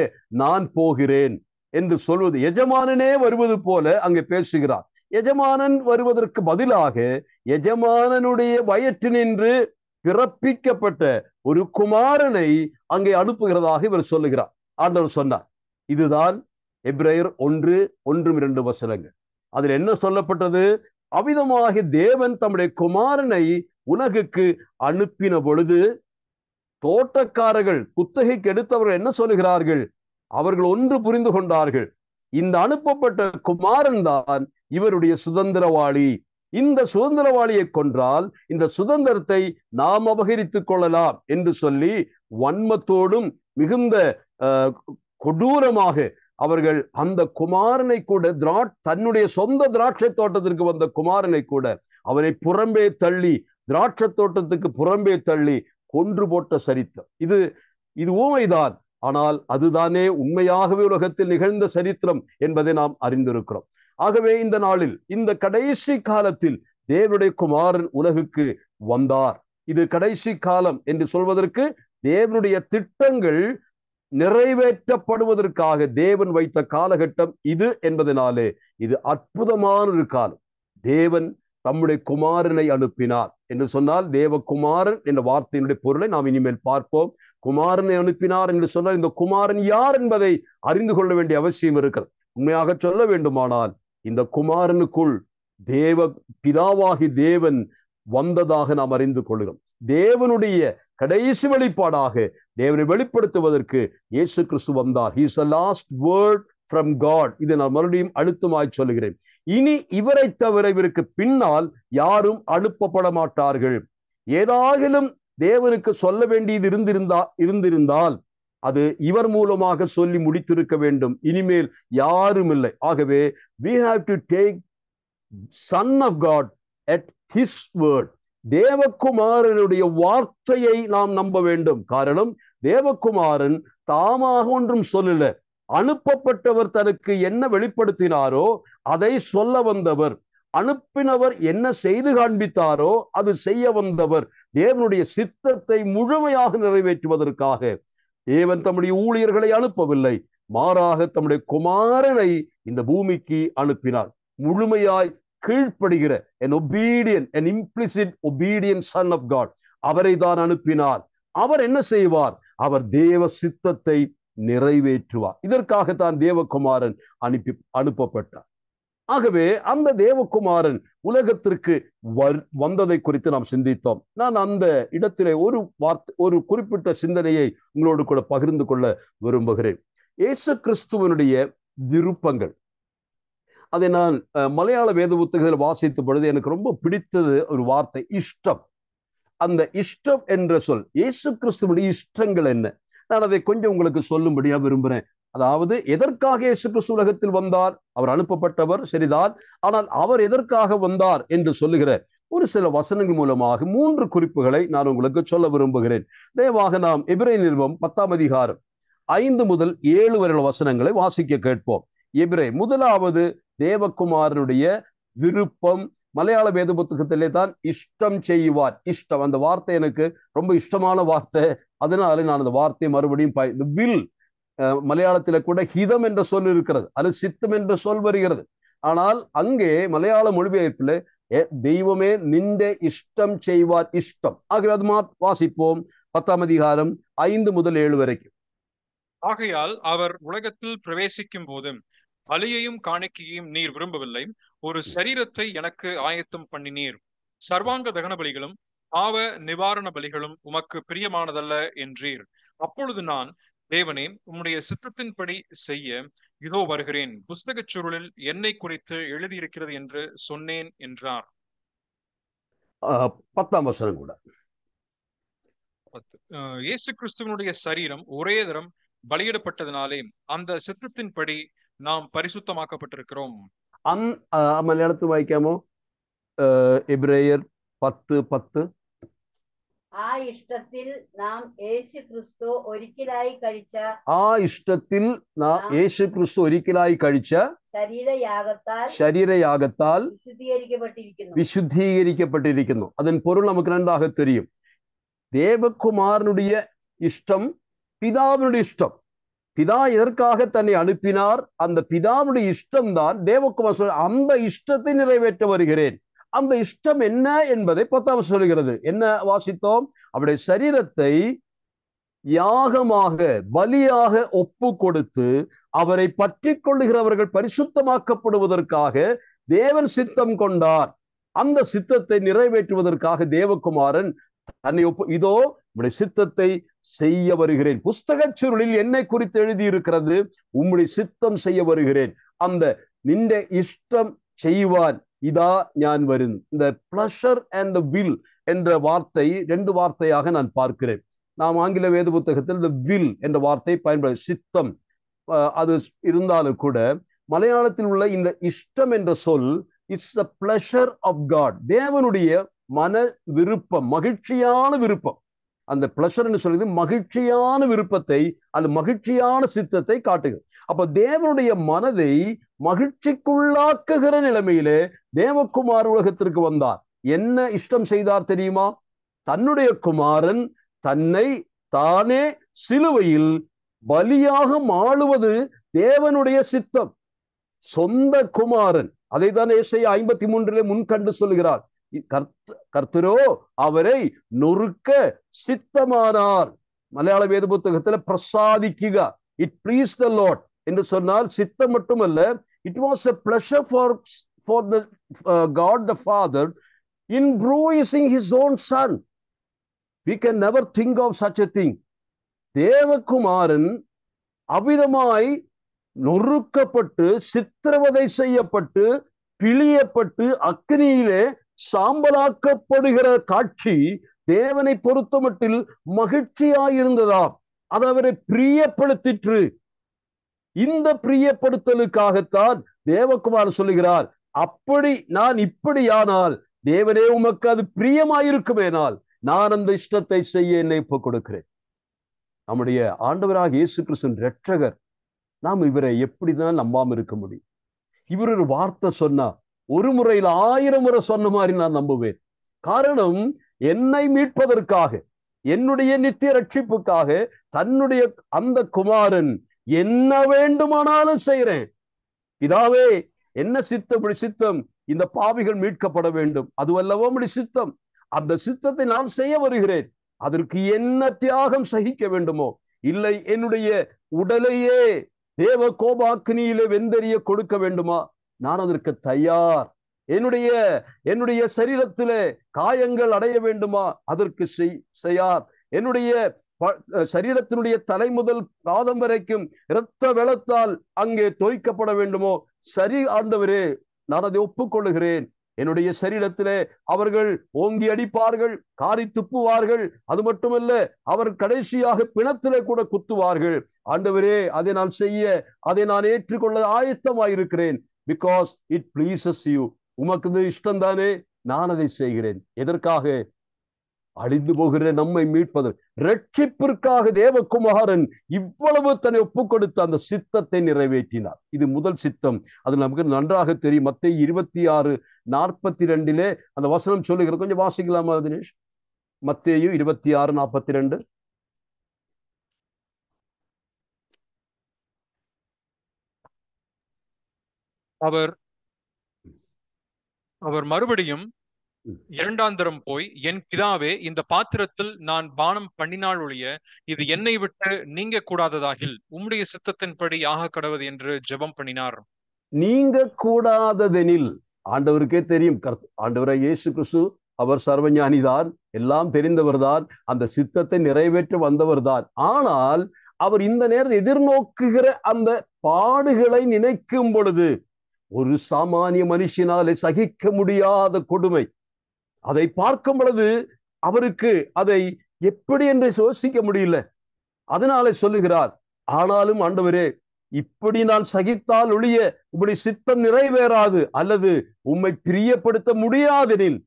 நான் போகிறேன் என்று சொல்வது, எஜமானனே வருவது போல அங்கே பேசுகிறார். எஜமானன் வருவதற்கு பதிலாக எஜமானனுடைய வயிற்றினின்று பிறப்பிக்கப்பட்ட ஒரு குமாரனை அங்கே அனுப்புகிறதாக இவர் சொல்லுகிறார். ஆண்டவர் சொன்னார். இதுதான் எபிரேயர் 1:1-2 வசனங்கள். அதில் என்ன சொல்லப்பட்டது? அவ்விதமாக தேவன் தம்முடைய குமாரனை உலகுக்கு அனுப்பின பொழுது தோட்டக்காரர்கள், குத்தகைக்கு எடுத்தவர்கள் என்ன சொல்லுகிறார்கள்? அவர்கள் ஒன்று புரிந்து கொண்டார்கள். இந்த அனுப்பப்பட்ட குமாரன் தான் இவருடைய சுதந்திரவாளி. இந்த சுதந்திரவாளியை கொன்றால் இந்த சுதந்திரத்தை நாம் அபகரித்துக் கொள்ளலாம் என்று சொல்லி வன்மத்தோடும் மிகுந்த கொடூரமாக அவர்கள் அந்த குமாரனை கூட, தன்னுடைய சொந்த திராட்சை தோட்டத்திற்கு வந்த குமாரனை கூட அவனை புறம்பே தள்ளி, திராட்சை தோட்டத்துக்கு புறம்பே தள்ளி கொன்று போட்ட சரித்திரம். இது ஊமைதான். ஆனால் அதுதானே உண்மையாகவே உலகத்தில் நிகழ்ந்த சரித்திரம் என்பதை நாம் அறிந்திருக்கிறோம். ஆகவே இந்த நாளில், இந்த கடைசி காலத்தில் தேவனுடைய குமாரன் உலகுக்கு வந்தார். இது கடைசி காலம் என்று சொல்வதற்கு தேவனுடைய திட்டங்கள் நிறைவேற்றப்படுவதற்காக தேவன் வைத்த காலகட்டம் இது என்பதனாலே இது அற்புதமான ஒரு காலம். தேவன் தம்முடைய குமாரனை அனுப்பினார் என்று சொன்னால், தேவகுமாரன் என்ற வார்த்தையினுடைய பொருளை நாம் இனிமேல் பார்ப்போம். குமாரனை அனுப்பினார் என்று சொன்னால் இந்த குமாரன் யார் என்பதை அறிந்து கொள்ள வேண்டிய அவசியம் இருக்கிறது. உண்மையாக சொல்ல வேண்டுமானால், இந்த குமாரனுக்குள் தேவ பிதாவாகி தேவன் வந்ததாக நாம் அறிந்து கொள்கிறோம். தேவனுடைய கடைசி வெளிப்பாடாக தேவனை வெளிப்படுத்துவதற்கு இயேசு கிறிஸ்து வந்தார். He is the last word from God. இதை நான் மறுபடியும் அழுத்தமாய் சொல்லுகிறேன். இனி இவரை தவிர இவருக்கு பின்னால் யாரும் அனுப்பப்பட மாட்டார்கள். ஏதாகிலும் தேவனுக்கு சொல்ல வேண்டியது இருந்திருந்தால் அது இவர் மூலமாக சொல்லி முடித்திருக்க வேண்டும். இனிமேல் யாரும் இல்லை. ஆகவே we have to take Son of God at his word. தேவகுமாரனுடைய வார்த்தையை நாம் நம்ப வேண்டும். காரணம், தேவகுமாரன் தாமாக ஒன்றும் சொல்லல. அனுப்பப்பட்டவர் தனக்கு என்ன வெளிப்படுத்தினாரோ அதை சொல்ல வந்தவர். அனுப்பினவர் என்ன செய்து காண்பித்தாரோ அது செய்ய வந்தவர். தேவனுடைய சித்தத்தை முழுமையாக நிறைவேற்றுவதற்காக தேவன் தம்முடைய ஊழியர்களை அனுப்பவில்லை, மாறாக தம்முடைய குமாரனை இந்த பூமிக்கு அனுப்பினார். முழுமையாய் கீழ்ப்படுகிற an obedient, an implicit obedient son of God, அவரை தான் அனுப்பினார். அவர் என்ன செய்வார்? அவர் தேவ சித்தத்தை நிறைவேற்றுவார். இதற்காகத்தான் தேவகுமாரன் அனுப்பப்பட்டார். ஆகவே அந்த தேவகுமாரன் உலகத்திற்கு வந்ததை குறித்து நாம் சிந்தித்தோம். நான் அந்த இடத்திலே ஒரு குறிப்பிட்ட சிந்தனையை உங்களோடு கூட பகிர்ந்து கொள்ள விரும்புகிறேன். இயேசு கிறிஸ்துவனுடைய விருப்பங்கள், அதை நான் மலையாள வேத புத்தகத்தில் வாசித்த பொழுது எனக்கு ரொம்ப பிடித்தது ஒரு வார்த்தை, இஷ்டம். அந்த இஷ்டம் என்ற சொல், இயேசு கிறிஸ்துவனுடைய இஷ்டங்கள் என்ன, நான் அதை கொஞ்சம் உங்களுக்கு சொல்லும்படியா விரும்புகிறேன். அதாவது, எதற்காக இயேசு கிறிஸ்து உலகத்தில் வந்தார்? அவர் அனுப்பப்பட்டவர், சரிதான். ஆனால் அவர் எதற்காக வந்தார் என்று சொல்லுகிற ஒரு சில வசனங்கள் மூலமாக 3 குறிப்புகளை நான் உங்களுக்கு சொல்ல விரும்புகிறேன். தயவாக நாம் எபிரேயர் நிருபம் 10ஆம் அதிகாரம் 5 முதல் 7 வரை வசனங்களை வாசிக்க கேட்போம். எபிரேயர், முதலாவது தேவகுமாரனுடைய விருப்பம். மலையாள வேத புத்தகத்திலே தான் இஷ்டம் செய்வார். இஷ்டம், அந்த வார்த்தை எனக்கு ரொம்ப இஷ்டமான வார்த்தை. அதனால நான் அந்த வார்த்தையை மறுபடியும் வில், மலையாளத்தில கூட ஹிதம் என்ற சொல் இருக்கிறது, அது சித்தம் என்ற சொல் வருகிறது. ஆனால் அங்கே மலையாள மொழிபெயர்ப்பில் தெய்வமே நின்ற இஷ்டம் செய்வார், இஷ்டம். ஆகவே அது வாசிப்போம். 10ஆம் அதிகாரம் 5 முதல் 7 வரைக்கும். ஆகையால் அவர் உலகத்தில் பிரவேசிக்கும் போது பலியையும் காணிக்கையையும் நீர் விரும்பவில்லை, ஒரு சரீரத்தை எனக்கு ஆயத்தம் பண்ணினீர். சர்வாங்க தகன பலிகளும் பாவ நிவாரண பலிகளும் உமக்கு பிரியமானதல்ல என்றீர். அப்பொழுது நான், தேவனே, உம்முடைய சித்தத்தின்படி செய்ய இதோ வருகிறேன், புஸ்தகச் சுருளில் என்னை குறித்து எழுதியிருக்கிறது என்று சொன்னேன் என்றார். 10ஆம் வசனம் கூட. இயேசு கிறிஸ்துவனுடைய சரீரம் ஒரே தரம் பலியிடப்பட்டதினாலே அந்த சித்தத்தின்படி நாம் பரிசுத்தமாக்கப்பட்டிருக்கிறோம். മലയാളത്തിൽ വായിക്കാമോ? എബ്രേയർ 10:10. ആ ഇഷ്ടത്തിൽ നാം യേശു ക്രിസ്തു ഒരിക്കലായി കഴിച്ച ശരീരയാഗത്താൽ വിശുദ്ധീകരിക്കപ്പെട്ടിരിക്കുന്നു. அதன் பொருள் நமக்கு நன்றாக தெரியும். தேவகுமாரனுடைய இஷ்டம் பிதாவினுடைய இஷ்டம். பிதா எதற்காக தன்னை அனுப்பினார்? அந்த பிதாவுடைய இஷ்டம் தான் தேவகுமார். அந்த இஷ்டத்தை நிறைவேற்ற வருகிறேன். அந்த இஷ்டம் என்ன என்பதை 10ஆம் சொல்கிறது. என்ன வாசித்தோம்? அவருடைய சரீரத்தை யாகமாக, பலியாக ஒப்பு கொடுத்து அவரை பற்றி கொள்ளுகிறவர்கள் பரிசுத்தமாக்கப்படுவதற்காக தேவன் சித்தம் கொண்டார். அந்த சித்தத்தை நிறைவேற்றுவதற்காக தேவகுமாரன் தன்னை இதோ உம்முடைய சித்தத்தை செய்ய வருகிறேன், புஸ்தகச் சுருளில் என்னை குறித்து எழுதியிருக்கிறது, உம்முடைய சித்தம் செய்ய வருகிறேன், அந்த நின்ற இஷ்டம் செய்வான், இதா ஞான் வரும். இந்த பிளஷர் அண்ட் வில் என்ற வார்த்தை 2 வார்த்தையாக நான் பார்க்கிறேன். நாம் ஆங்கில வேத புத்தகத்தில் இந்த வில் என்ற வார்த்தை பயன்படுத்த சித்தம் அது இருந்தாலும் கூட மலையாளத்தில் உள்ள இந்த இஷ்டம் என்ற சொல் it's the pleasure of God. தேவனுடைய மன விருப்பம், மகிழ்ச்சியான விருப்பம். அந்த பிளஷர் என்று சொல்றது மகிழ்ச்சியான விருப்பத்தை, அது மகிழ்ச்சியான சித்தத்தை காட்டுகிறது. அப்ப தேவனுடைய மனதை மகிழ்ச்சிக்குள்ளாக்குகிற நிலைமையிலே தேவகுமார் உலகத்திற்கு வந்தார். என்ன இஷ்டம் செய்தார் தெரியுமா? தன்னுடைய குமாரன் தன்னை தானே சிலுவையில் பலியாக மாளுவது தேவனுடைய சித்தம். சொந்த குமாரன், அதை தான் ஏசாயா 53 முன்கண்டு சொல்லுகிறார். கர்த்தரோ அவரை நொறுக்க சித்தமானார். மலையாள வேத புத்தகத்துல பிரசாதிக்குக, இட் ப்ளீஸ் த லார்ட் என்று சொன்னால் சித்தம் மட்டுமல்ல, it was a pleasure for the God the Father in bruising his own son. We can never think of such a thing. தேவகுமாரன் அவ்விதமாய் நொறுக்கப்பட்டு சித்திரவதை செய்யப்பட்டு பிழியப்பட்டு அக்னியிலே சாம்பலாக்கப்படுகிற காட்சி தேவனை பொறுத்தமட்டில் மகிழ்ச்சியாயிருந்ததாம். அது அவரை பிரியப்படுத்திற்று. இந்த பிரியப்படுத்தலுக்காகத்தான் தேவகுமார் சொல்லுகிறார், அப்படி நான் இப்படியானால் தேவனே உமக்கு அது பிரியமாயிருக்குமேனால் நான் அந்த இஷ்டத்தை செய்ய என்னை ஒப்புக் கொடுக்கிறேன். நம்முடைய ஆண்டவராக இயேசு கிறிஸ்துவின் இரட்சகர், நாம் இவரை எப்படிதான் நம்பாம இருக்க முடியும்? இவர் ஒரு வார்த்தை சொன்னா ஒரு முறையில் 1000 முறை சொன்ன மாதிரி நான் நம்புவேன். காரணம், என்னை மீட்பதற்காக, என்னுடைய நித்திய ரட்சிப்புக்காக தன்னுடைய அந்த குமாரன் என்ன வேண்டுமானாலும் செய்கிறேன், பிதாவே என்ன சித்தம், இந்த பாவிகள் மீட்கப்பட வேண்டும், அதுவல்லவோ உம்முடைய சித்தம், அந்த சித்தத்தை நான் செய்ய வருகிறேன். அதற்கு என்ன தியாகம் சகிக்க வேண்டுமோ, இல்லை என்னுடைய உடலையே தேவ கோபாக்கினியிலே வெந்தெறிய கொடுக்க வேண்டுமா, நான் அதற்கு தயார். என்னுடைய சரீரத்திலே காயங்கள் அடைய வேண்டுமா, அதற்கு செய்யார். என்னுடைய சரீரத்தினுடைய தலை முதல் பாதம் வரைக்கும் இரத்த வெள்ளத்தால் அங்கே தோய்க்கப்பட வேண்டுமோ, சரி ஆண்டவரே, நான் அதை ஒப்புக்கொள்ளுகிறேன். என்னுடைய சரீரத்திலே அவர்கள் ஓங்கி அடிப்பார்கள், காரி துப்புவார்கள், அது மட்டுமல்ல அவர் கடைசியாக பிணத்திலே கூட குத்துவார்கள். ஆண்டவரே, அதை நான் செய்ய, அதை நான் ஏற்றுக்கொள்ள ஆயத்தமாயிருக்கிறேன். பிகாஸ் இட் பிளீசஸ் யூ, உமக்கு இது இஷ்டம் தானே, நான் அதை செய்கிறேன். எதற்காக? அழிந்து போகிற நம்மை மீட்பது, ரட்சிப்பிற்காக தேவகுமாரன் இவ்வளவு தன்னை ஒப்புக் கொடுத்து அந்த சித்தத்தை நிறைவேற்றினார். இது முதல் சித்தம். அது நமக்கு நன்றாக தெரியும். மத்தேயு 26:42 அந்த வசனம் சொல்லுகிறது. கொஞ்சம் வாசிக்கலாமா தினேஷ்? மத்தேயு 26:42. அவர் மறுபடியும் இரண்டாந்தரம் போய், என் பிதாவே, இந்த பாத்திரத்தில் நான் பானம் பண்ணினால் ஒழிய இது என்னை விட்டு நீங்க கூடாததாகில் உம்முடைய சித்தத்தின்படி ஆக கடவது என்று ஜெபம் பண்ணினார். நீங்க கூடாததெனில், ஆண்டவருக்கே தெரியும், ஆண்டவராய் இயேசு கிறிஸ்து அவர் சர்வஞானிதான், எல்லாம் தெரிந்தவர்தான், அந்த சித்தத்தை நிறைவேற்ற வந்தவர்தான். ஆனால் அவர் இந்த நேரத்தில் எதிர்நோக்குகிற அந்த பாடுகளை நினைக்கும் பொழுது, ஒரு சாமானிய மனுஷனாலே சகிக்க முடியாத கொடுமை, அதை பார்க்கும் பொழுது அவருக்கு அதை எப்படி என்று யோசிக்க முடியல. அதனாலே சொல்லுகிறார், ஆனாலும் ஆண்டவரே, இப்படி நான் சகித்தால் ஒழிய உம்முடைய சித்தம் நிறைவேறாது, அல்லது உம்மை பிரியப்படுத்த முடியாதெனில்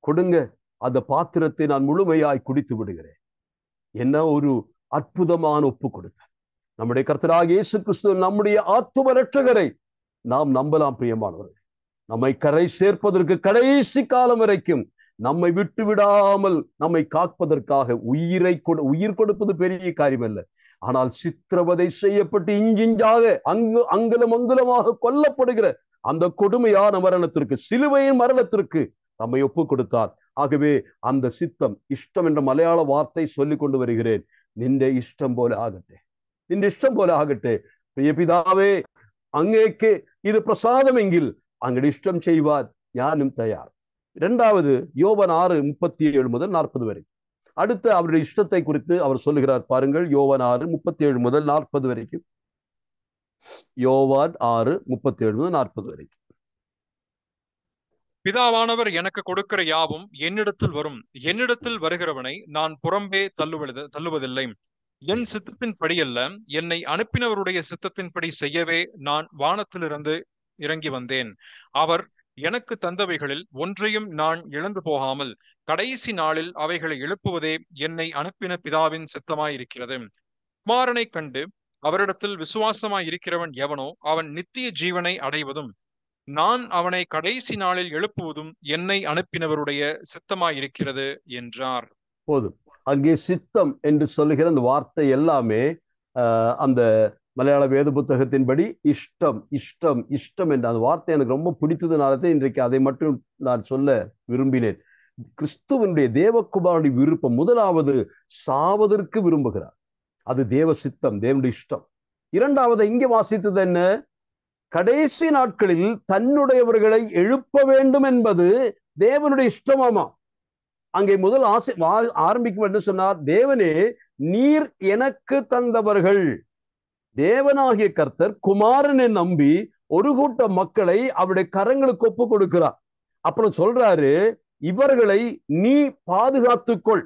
கொடுங்க, அந்த பாத்திரத்தை நான் முழுமையாய் குடித்து விடுகிறேன். என்ன ஒரு அற்புதமான ஒப்பு கொடுத்தார் நம்முடைய கர்த்தராகிய இயேசு கிறிஸ்து, நம்முடைய ஆத்தும இரட்சகரை நாம் நம்பலாம். பிரியமானவர்கள், நம்மை கரை சேர்ப்பதற்கு கடைசி காலம் வரைக்கும் நம்மை விட்டு விடாமல் நம்மை காப்பதற்காக உயிர் கொடுப்பது பெரிய காரியம் அல்ல. ஆனால் சித்திரவதை செய்யப்பட்டு இஞ்சிஞ்சாக அங்குலம் அங்குலமாக கொல்லப்படுகிற அந்த கொடுமையான மரணத்திற்கு, சிலுவையின் மரணத்திற்கு நம்மை ஒப்பு கொடுத்தார். ஆகவே அந்த சித்தம், இஷ்டம் என்ற மலையாள வார்த்தை சொல்லிக் கொண்டு வருகிறேன். நின்ற இஷ்டம் போல ஆகட்டே, நின்ற இஷ்டம் போல ஆகட்டே. பிரிய பிதாவே, അങ്ങേക്ക് ഇത് പ്രസാദമെങ്കിൽ അങ്ങയുടെ ഇഷ്ടം ചെയ്യുവാൻ ഞാനും തയ്യാർ. இரண்டாவது யோவான் 6:37 முதல் 40 வரை. அடுத்து அவருடைய இஷ்டத்தை குறித்து அவர் சொல்லுகிறார். பாருங்கள், யோவான் 6:37 முதல் 40 வரைக்கும். யோவான் 6:37 முதல் 40 வரைக்கும். பிதாவானவர் எனக்கு கொடுக்கிற யாவும் என்னிடத்தில் வரும், என்னிடத்தில் வருகிறவனை நான் புறம்பே தள்ளுவதில்லை. என் சித்தத்தின்படி அல்ல, என்னை அனுப்பினவருடைய சித்தத்தின்படி செய்யவே நான் வானத்திலிருந்து இறங்கி வந்தேன். அவர் எனக்கு தந்தவைகளில் ஒன்றையும் நான் இழந்து போகாமல் கடைசி நாளில் அவைகளை எழுப்புவதே என்னை அனுப்பின பிதாவின் சித்தமாயிருக்கிறது. குமாரனை கண்டு அவரிடத்தில் விசுவாசமாய் இருக்கிறவன் எவனோ அவன் நித்திய ஜீவனை அடைவதும், நான் அவனை கடைசி நாளில் எழுப்புவதும் என்னை அனுப்பினவருடைய சித்தமாயிருக்கிறது என்றார். போதும். அங்கே சித்தம் என்று சொல்லுகிற அந்த வார்த்தை எல்லாமே அந்த மலையாள வேத புத்தகத்தின்படி இஷ்டம் இஷ்டம் இஷ்டம் என்ற அந்த வார்த்தை எனக்கு ரொம்ப பிடித்ததுனால இன்றைக்கு அதை மட்டும் நான் சொல்ல விரும்பினேன். கிறிஸ்துவனுடைய தேவகுமாரனுடைய விருப்பம் முதலாவது சாவதற்கு விரும்புகிறார். அது தேவ சித்தம், தேவனுடைய இஷ்டம். இரண்டாவது இங்கே வாசித்தது என்ன? கடைசி நாட்களில் தன்னுடையவர்களை எழுப்ப வேண்டும் என்பது தேவனுடைய இஷ்டமாமா. அங்கே முதல் ஆரம்பிக்கும் என்று சொன்னார், தேவனே நீர் எனக்கு தந்தவர்கள். தேவனாகிய கர்த்தர் குமாரனை நம்பி ஒரு கூட்ட மக்களை அவருடைய கரங்களுக்கு ஒப்பு கொடுக்கிறார். அப்புறம் சொல்றாரு, இவர்களை நீ பாதுகாத்துக்கொள்.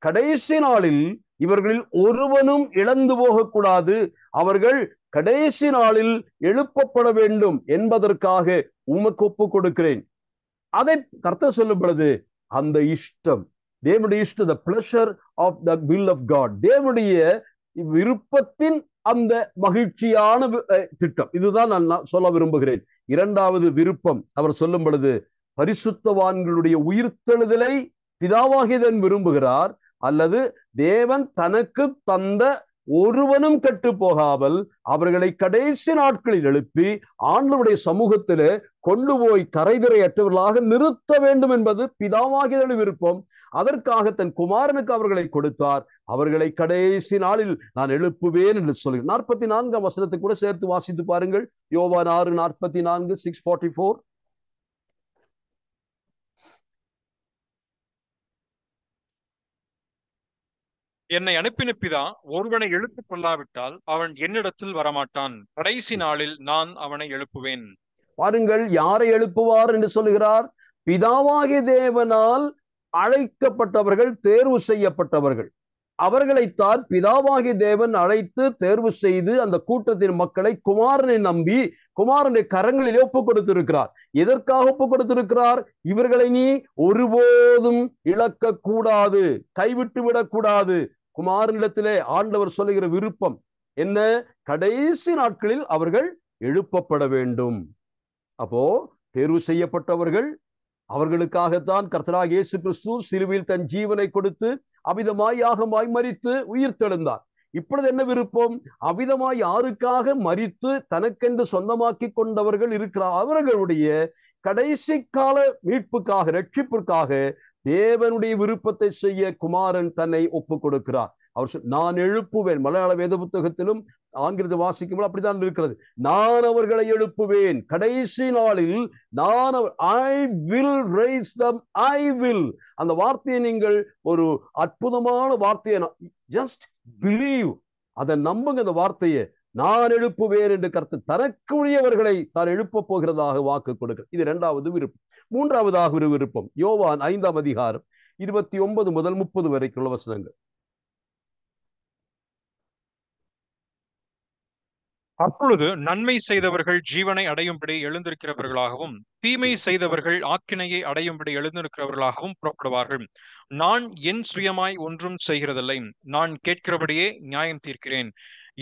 கடைசி நாளில் இவர்களில் ஒருவனும் இழந்து போகக்கூடாது. அவர்கள் கடைசி நாளில் எழுப்பப்பட வேண்டும் என்பதற்காக உமக்கு ஒப்பு கொடுக்கிறேன். அதை கர்த்தர் சொல்லும் பொழுது அந்த இஷ்டம், தேவனுடைய இஷ்டம், the pleasure of the will of God, தேவனுடைய விருப்பத்தின் அந்த மகிழ்ச்சியான திட்டம். இதுதான் நான் சொல்ல விரும்புகிறேன். இரண்டாவது விருப்பம் அவர் சொல்லும் பொழுது பரிசுத்தவான்களுடைய உயிர்த்தெழுதலை பிதாவாகியதன் விரும்புகிறார், அல்லது தேவன் தனக்கு தந்த ஒருவனும் கெட்டு போகாமல் அவர்களை கடைசி நாட்களில் எழுப்பி ஆண்டவருடைய சமூகத்திலே கொண்டு போய் கரைதிரையற்றவர்களாக நிறுத்த வேண்டும் என்பது பிதாவாகிய விருப்பம். அதற்காக தன் குமாரனுக்கு அவர்களை கொடுத்தார். அவர்களை கடைசி நாளில் நான் எழுப்புவேன் என்று சொல்லி 44ஆம் வசனத்தை கூட சேர்த்து வாசித்து பாருங்கள். யோவான் 6:44, 6:44. என்னை அனுப்பின பிதா ஒருவனை எழுப்பிக் கொள்ளாவிட்டால் அவன் என்னிடத்தில் வரமாட்டான். கடைசி நாளில் நான் அவனை எழுப்புவேன். பாருங்கள், யாரை எழுப்புவார் என்று சொல்லுகிறார்? பிதாவாகிய தேவனால் அழைக்கப்பட்டவர்கள், தேர்வு செய்யப்பட்டவர்கள். அவர்களைத்தான் பிதாவாகிய தேவன் அழைத்து தேர்வு செய்து அந்த கூட்டத்தின் மக்களை குமாரனை நம்பி குமாரனுடைய கரங்களில் ஒப்பு கொடுத்திருக்கிறார். எதற்காக ஒப்பு கொடுத்திருக்கிறார்? இவர்களை நீ ஒருபோதும் இழக்க கூடாது, கைவிட்டு விடக்கூடாது. குமாரனிடத்திலே ஆண்டவர் சொல்லுகிற விருப்பம் என்ன? கடைசி நாட்களில் அவர்கள் எழுப்பப்பட வேண்டும். அப்போ தேர்வு செய்யப்பட்டவர்கள், அவர்களுக்காகத்தான் கர்த்தராகிய இயேசு கிறிஸ்து சிலுவையில் தன் ஜீவனை கொடுத்து அவிதமாய் யாகமாய் மரித்து உயிர்த்தெழுந்தார். இப்பொழுது என்ன விருப்பம்? அவிதமாய் யாருக்காக மரித்து தனக்கென்று சொந்தமாக்கி கொண்டவர்கள் இருக்கிறார். அவர்களுடைய கடைசி கால மீட்புக்காக, ரட்சிப்பிற்காக தேவனுடைய விருப்பத்தை செய்ய குமாரன் தன்னை ஒப்பு கொடுக்கிறார். அவர் நான் எழுப்புவேன். மலையாள வேத புத்தகத்திலும் ஆங்கிலத்தை வாசிக்கும்போது அப்படித்தான் இருக்கிறது. நான் அவர்களை எழுப்புவேன் கடைசி நாளில். நான் I will rise them, I will. அந்த வார்த்தையை நீங்கள் ஒரு அற்புதமான வார்த்தையை, ஜஸ்ட் பிலீவ், அதை நம்புங்க. அந்த வார்த்தையை நான் எழுப்புவேன் என்று கர்த்தர் தனக்கு உரியவர்களை தான் எழுப்ப போகிறதாக வாக்கு கொடுக்க. இது இரண்டாவது விருப்பம். மூன்றாவதாக ஒரு விருப்பம், யோவான் 5ஆம் அதிகாரம் 29 முதல் 30 வரைக்குள்ள வசனங்கள். அப்பொழுது நன்மை செய்தவர்கள் ஜீவனை அடையும்படி எழுந்திருக்கிறவர்களாகவும் தீமை செய்தவர்கள் ஆக்கினையை அடையும்படி எழுந்திருக்கிறவர்களாகவும் புறப்படுவார்கள். நான் என் சுயமாய் ஒன்றும் செய்கிறதில்லை, நான் கேட்கிறபடியே நியாயம் தீர்க்கிறேன்.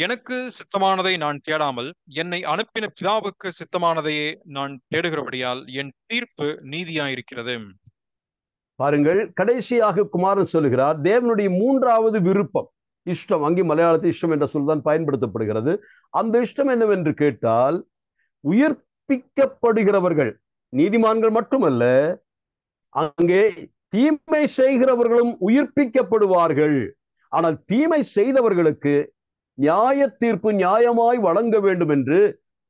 எனக்கு சித்தமானதை நான் தேடாமல் என்னை அனுப்பின பிதாவுக்கு சித்தமானதையே நான் தேடுகிறபடியால் என் தீர்ப்பு நீதியாயிருக்கிறது. பாருங்கள், கடைசியாக குமாரன் சொல்லுகிறார் தேவனுடைய மூன்றாவது விருப்பம், இஷ்டம். அங்கே மலையாளத்தில் இஷ்டம் என்ற சொல் தான் பயன்படுத்தப்படுகிறது. அந்த இஷ்டம் என்னவென்று கேட்டால், உயிர்ப்பிக்கப்படுகிறவர்கள் நீதிமான்கள் மட்டுமல்ல, அங்கே தீமை செய்கிறவர்களும் உயிர்ப்பிக்கப்படுவார்கள். ஆனால் தீமை செய்தவர்களுக்கு நியாய தீர்ப்பு நியாயமாய் வழங்க வேண்டும் என்று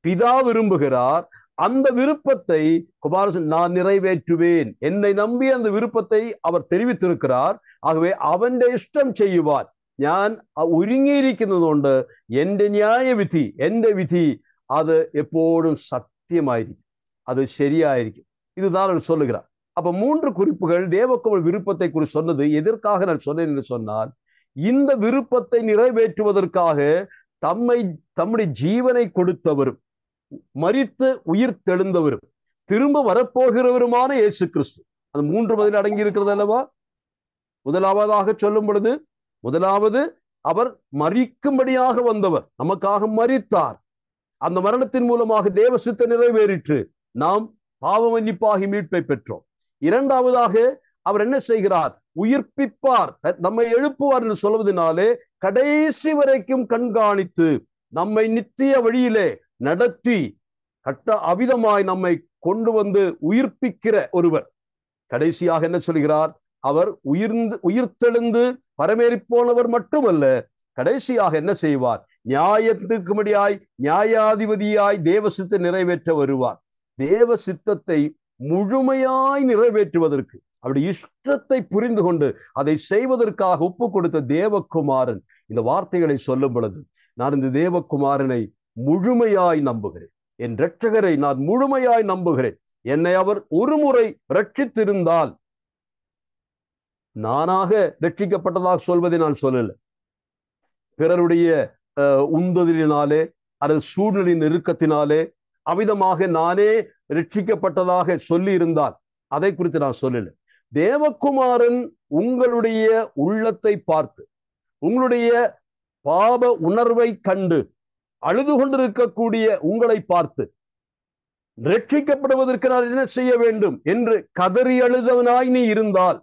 பிதா விரும்புகிறார். அந்த விருப்பத்தை குமாரன் நான் நிறைவேற்றுவேன். என்னை நம்பி அந்த விருப்பத்தை அவர் தெரிவித்திருக்கிறார். ஆகவே அவன் இஷ்டம் செய்வார். ഞാൻ ഒരുങ്ങിയിരിക്കുന്നതുകൊണ്ട് എൻ്റെ ന്യായവിധി, എൻ്റെ വിധി அது எப்போதும் சத்தியமாയിരിக்கும், அது ശരിയായിരിക്കും. இதுதான் அவர் சொல்லுகிறார். அப்ப 3 குறிப்புகள் தேவகுமார் விருப்பத்தை குறித்து சொன்னது. எதற்காக நான் சொன்னேன் என்று சொன்னால், இந்த விருப்பத்தை நிறைவேற்றுவதற்காக தம்முடைய ஜீவனை கொடுத்தவரும், மரித்து உயிர் தெழுந்தவரும், திரும்ப வரப்போகிறவருமான இயேசு கிறிஸ்து. அது 3 பதில் அடங்கி இருக்கிறது அல்லவா? முதலாவதாக சொல்லும் பொழுது, முதலாவது அவர் மரிக்கும்படியாக வந்தவர், நமக்காக மரித்தார். அந்த மரணத்தின் மூலமாக தேவ சித்தம் நிறைவேறிற்று, நாம் பாவ மன்னிப்பாகி மீட்பை பெற்றோம். இரண்டாவதாக அவர் என்ன செய்கிறார்? உயிர்ப்பிப்பார், நம்மை எழுப்புவார் என்று சொல்வதனாலே கடைசி வரைக்கும் கண்காணித்து நம்மை நித்திய வழியிலே நடத்தி அவிதமாய் நம்மை கொண்டு வந்து உயிர்ப்பிக்கிற ஒருவர். கடைசியாக என்ன சொல்கிறார்? அவர் உயிர்த்தெழுந்து பரமேறி போனவர் மட்டுமல்ல, கடைசியாக என்ன செய்வார்? நியாயத்திற்கும்படியாய் நியாயாதிபதியாய் தேவ சித்தத்தை நிறைவேற்ற வருவார். தேவ சித்தத்தை முழுமையாய் நிறைவேற்றுவதற்கு, அவருடைய இஷ்டத்தை புரிந்து கொண்டு அதை செய்வதற்காக ஒப்பு கொடுத்த தேவகுமாரன் இந்த வார்த்தைகளை சொல்லும் பொழுது, நான் இந்த தேவகுமாரனை முழுமையாய் நம்புகிறேன், என் இரட்சகரை நான் முழுமையாய் நம்புகிறேன். என்னை அவர் ஒரு முறை ரட்சித்திருந்தால், நானாக ரட்சிக்கப்பட்டதாக சொல்வதை நான் சொல்லல, பிறருடைய உந்துதலினாலே அல்லது சூழ்நிலை நெருக்கத்தினாலே அமிதமாக நானே ரட்சிக்கப்பட்டதாக சொல்லி இருந்தால் அதை குறித்து நான் சொல்லல. தேவகுமாரன் உங்களுடைய உள்ளத்தை பார்த்து, உங்களுடைய பாவ உணர்வை கண்டு அழுது கொண்டிருக்கக்கூடிய உங்களை பார்த்து, ரட்சிக்கப்படுவதற்கு நான் என்ன செய்ய வேண்டும் என்று கதறி அழுதவனாய் நீ இருந்தால்,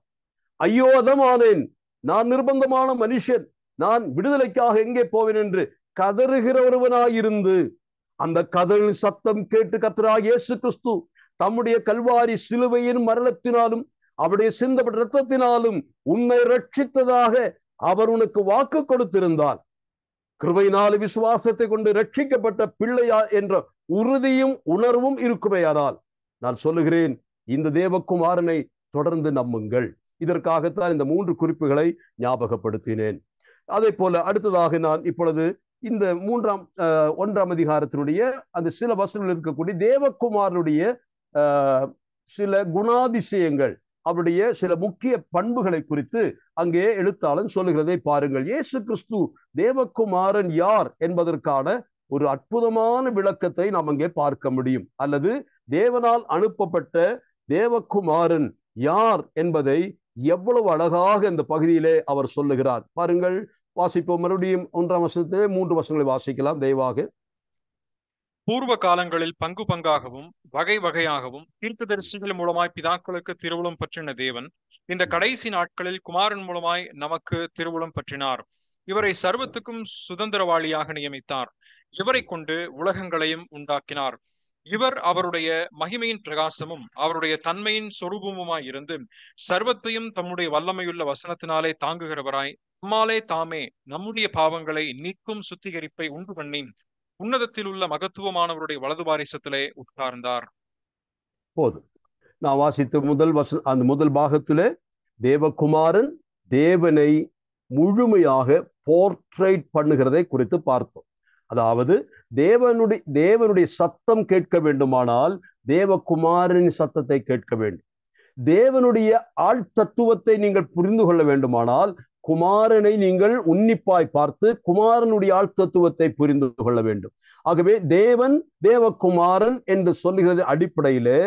ஐயோ அதமானேன், நான் நிர்பந்தமான மனுஷன், நான் விடுதலைக்காக எங்கே போவேன் என்று கதறுகிற ஒருவனாயிருந்து, அந்த கதறின் சத்தம் கேட்டு கர்த்தராகிய இயேசு கிறிஸ்து தம்முடைய கல்வாரி சிலுவையின் மரணத்தினாலும் அவருடைய சிந்தப்பட்ட இரத்தத்தினாலும் உன்னை ரட்சித்ததாக அவர் உனக்கு வாக்கு கொடுத்திருந்தால், கிருபையினால் விசுவாசத்தை கொண்டு ரட்சிக்கப்பட்ட பிள்ளையா என்ற உறுதியும் உணர்வும் இருக்குமேயானால், நான் சொல்லுகிறேன், இந்த தேவகுமாரனை தொடர்ந்து நம்புங்கள். இதற்காகத்தான் இந்த 3 குறிப்புகளை ஞாபகப்படுத்தினேன். அதே போல அடுத்ததாக நான் இப்பொழுது இந்த 1ஆம் அதிகாரத்தினுடைய அந்த சில வசனங்கள் இருக்கக்கூடிய தேவகுமாரனுடைய சில குணாதிசயங்கள், அவருடைய சில முக்கிய பண்புகளை குறித்து அங்கே எழுத்தாளன் சொல்லுகிறதை பாருங்கள். இயேசு கிறிஸ்து தேவகுமாரன் யார் என்பதற்கான ஒரு அற்புதமான விளக்கத்தை நாம் அங்கே பார்க்க முடியும். அல்லது தேவனால் அனுப்பப்பட்ட தேவகுமாரன் யார் என்பதை எவ்வளவு அழகாக இந்த பகுதியிலே அவர் சொல்லுகிறார் பாருங்கள். வாசிப்போம். மறுபடியும் 1ஆம் வசனத்திலே 3 வசனங்களை வாசிக்கலாம் தயவாக. பூர்வ காலங்களில் பங்கு பங்காகவும் வகை வகையாகவும் தீர்க்கதரிசிகள் மூலமாய் பிதாக்களுக்கு திருவுளம் பற்றின தேவன் இந்த கடைசி நாட்களில் குமாரன் மூலமாய் நமக்கு திருவுளம் பற்றினார். இவரை சர்வத்துக்கும் சுதந்திரவாளியாக நியமித்தார். இவரை கொண்டு உலகங்களையும் உண்டாக்கினார். இவர் அவருடைய மகிமையின் பிரகாசமும் அவருடைய தன்மையின் சொரூபமுமாய் இருந்து சர்வத்தையும் தம்முடைய வல்லமையுள்ள வசனத்தினாலே தாங்குகிறவராய் நம்மாலே தாமே நம்முடைய பாவங்களை நீக்கும் சுத்திகரிப்பை உண்டு பண்ணி உன்னதத்தில் உள்ள மகத்துவமானவருடைய வலது பாரிசத்திலே உட்கார்ந்தார். போதும். நான் வாசித்த அந்த முதல் பாகத்திலே தேவகுமாரன் தேவனை முழுமையாக போர்ட்ரேட் பண்ணுகிறதை குறித்து பார்த்தோம். அதாவது தேவனுடைய சத்தம் கேட்க வேண்டுமானால் தேவகுமாரனின் சத்தத்தை கேட்க வேண்டும். தேவனுடைய ஆள் தத்துவத்தை நீங்கள் புரிந்து கொள்ள வேண்டுமானால் குமாரனை நீங்கள் உன்னிப்பாய் பார்த்து குமாரனுடைய ஆள் தத்துவத்தை புரிந்து கொள்ள வேண்டும். ஆகவே தேவகுமாரன் என்று சொல்லுகிறது அடிப்படையிலே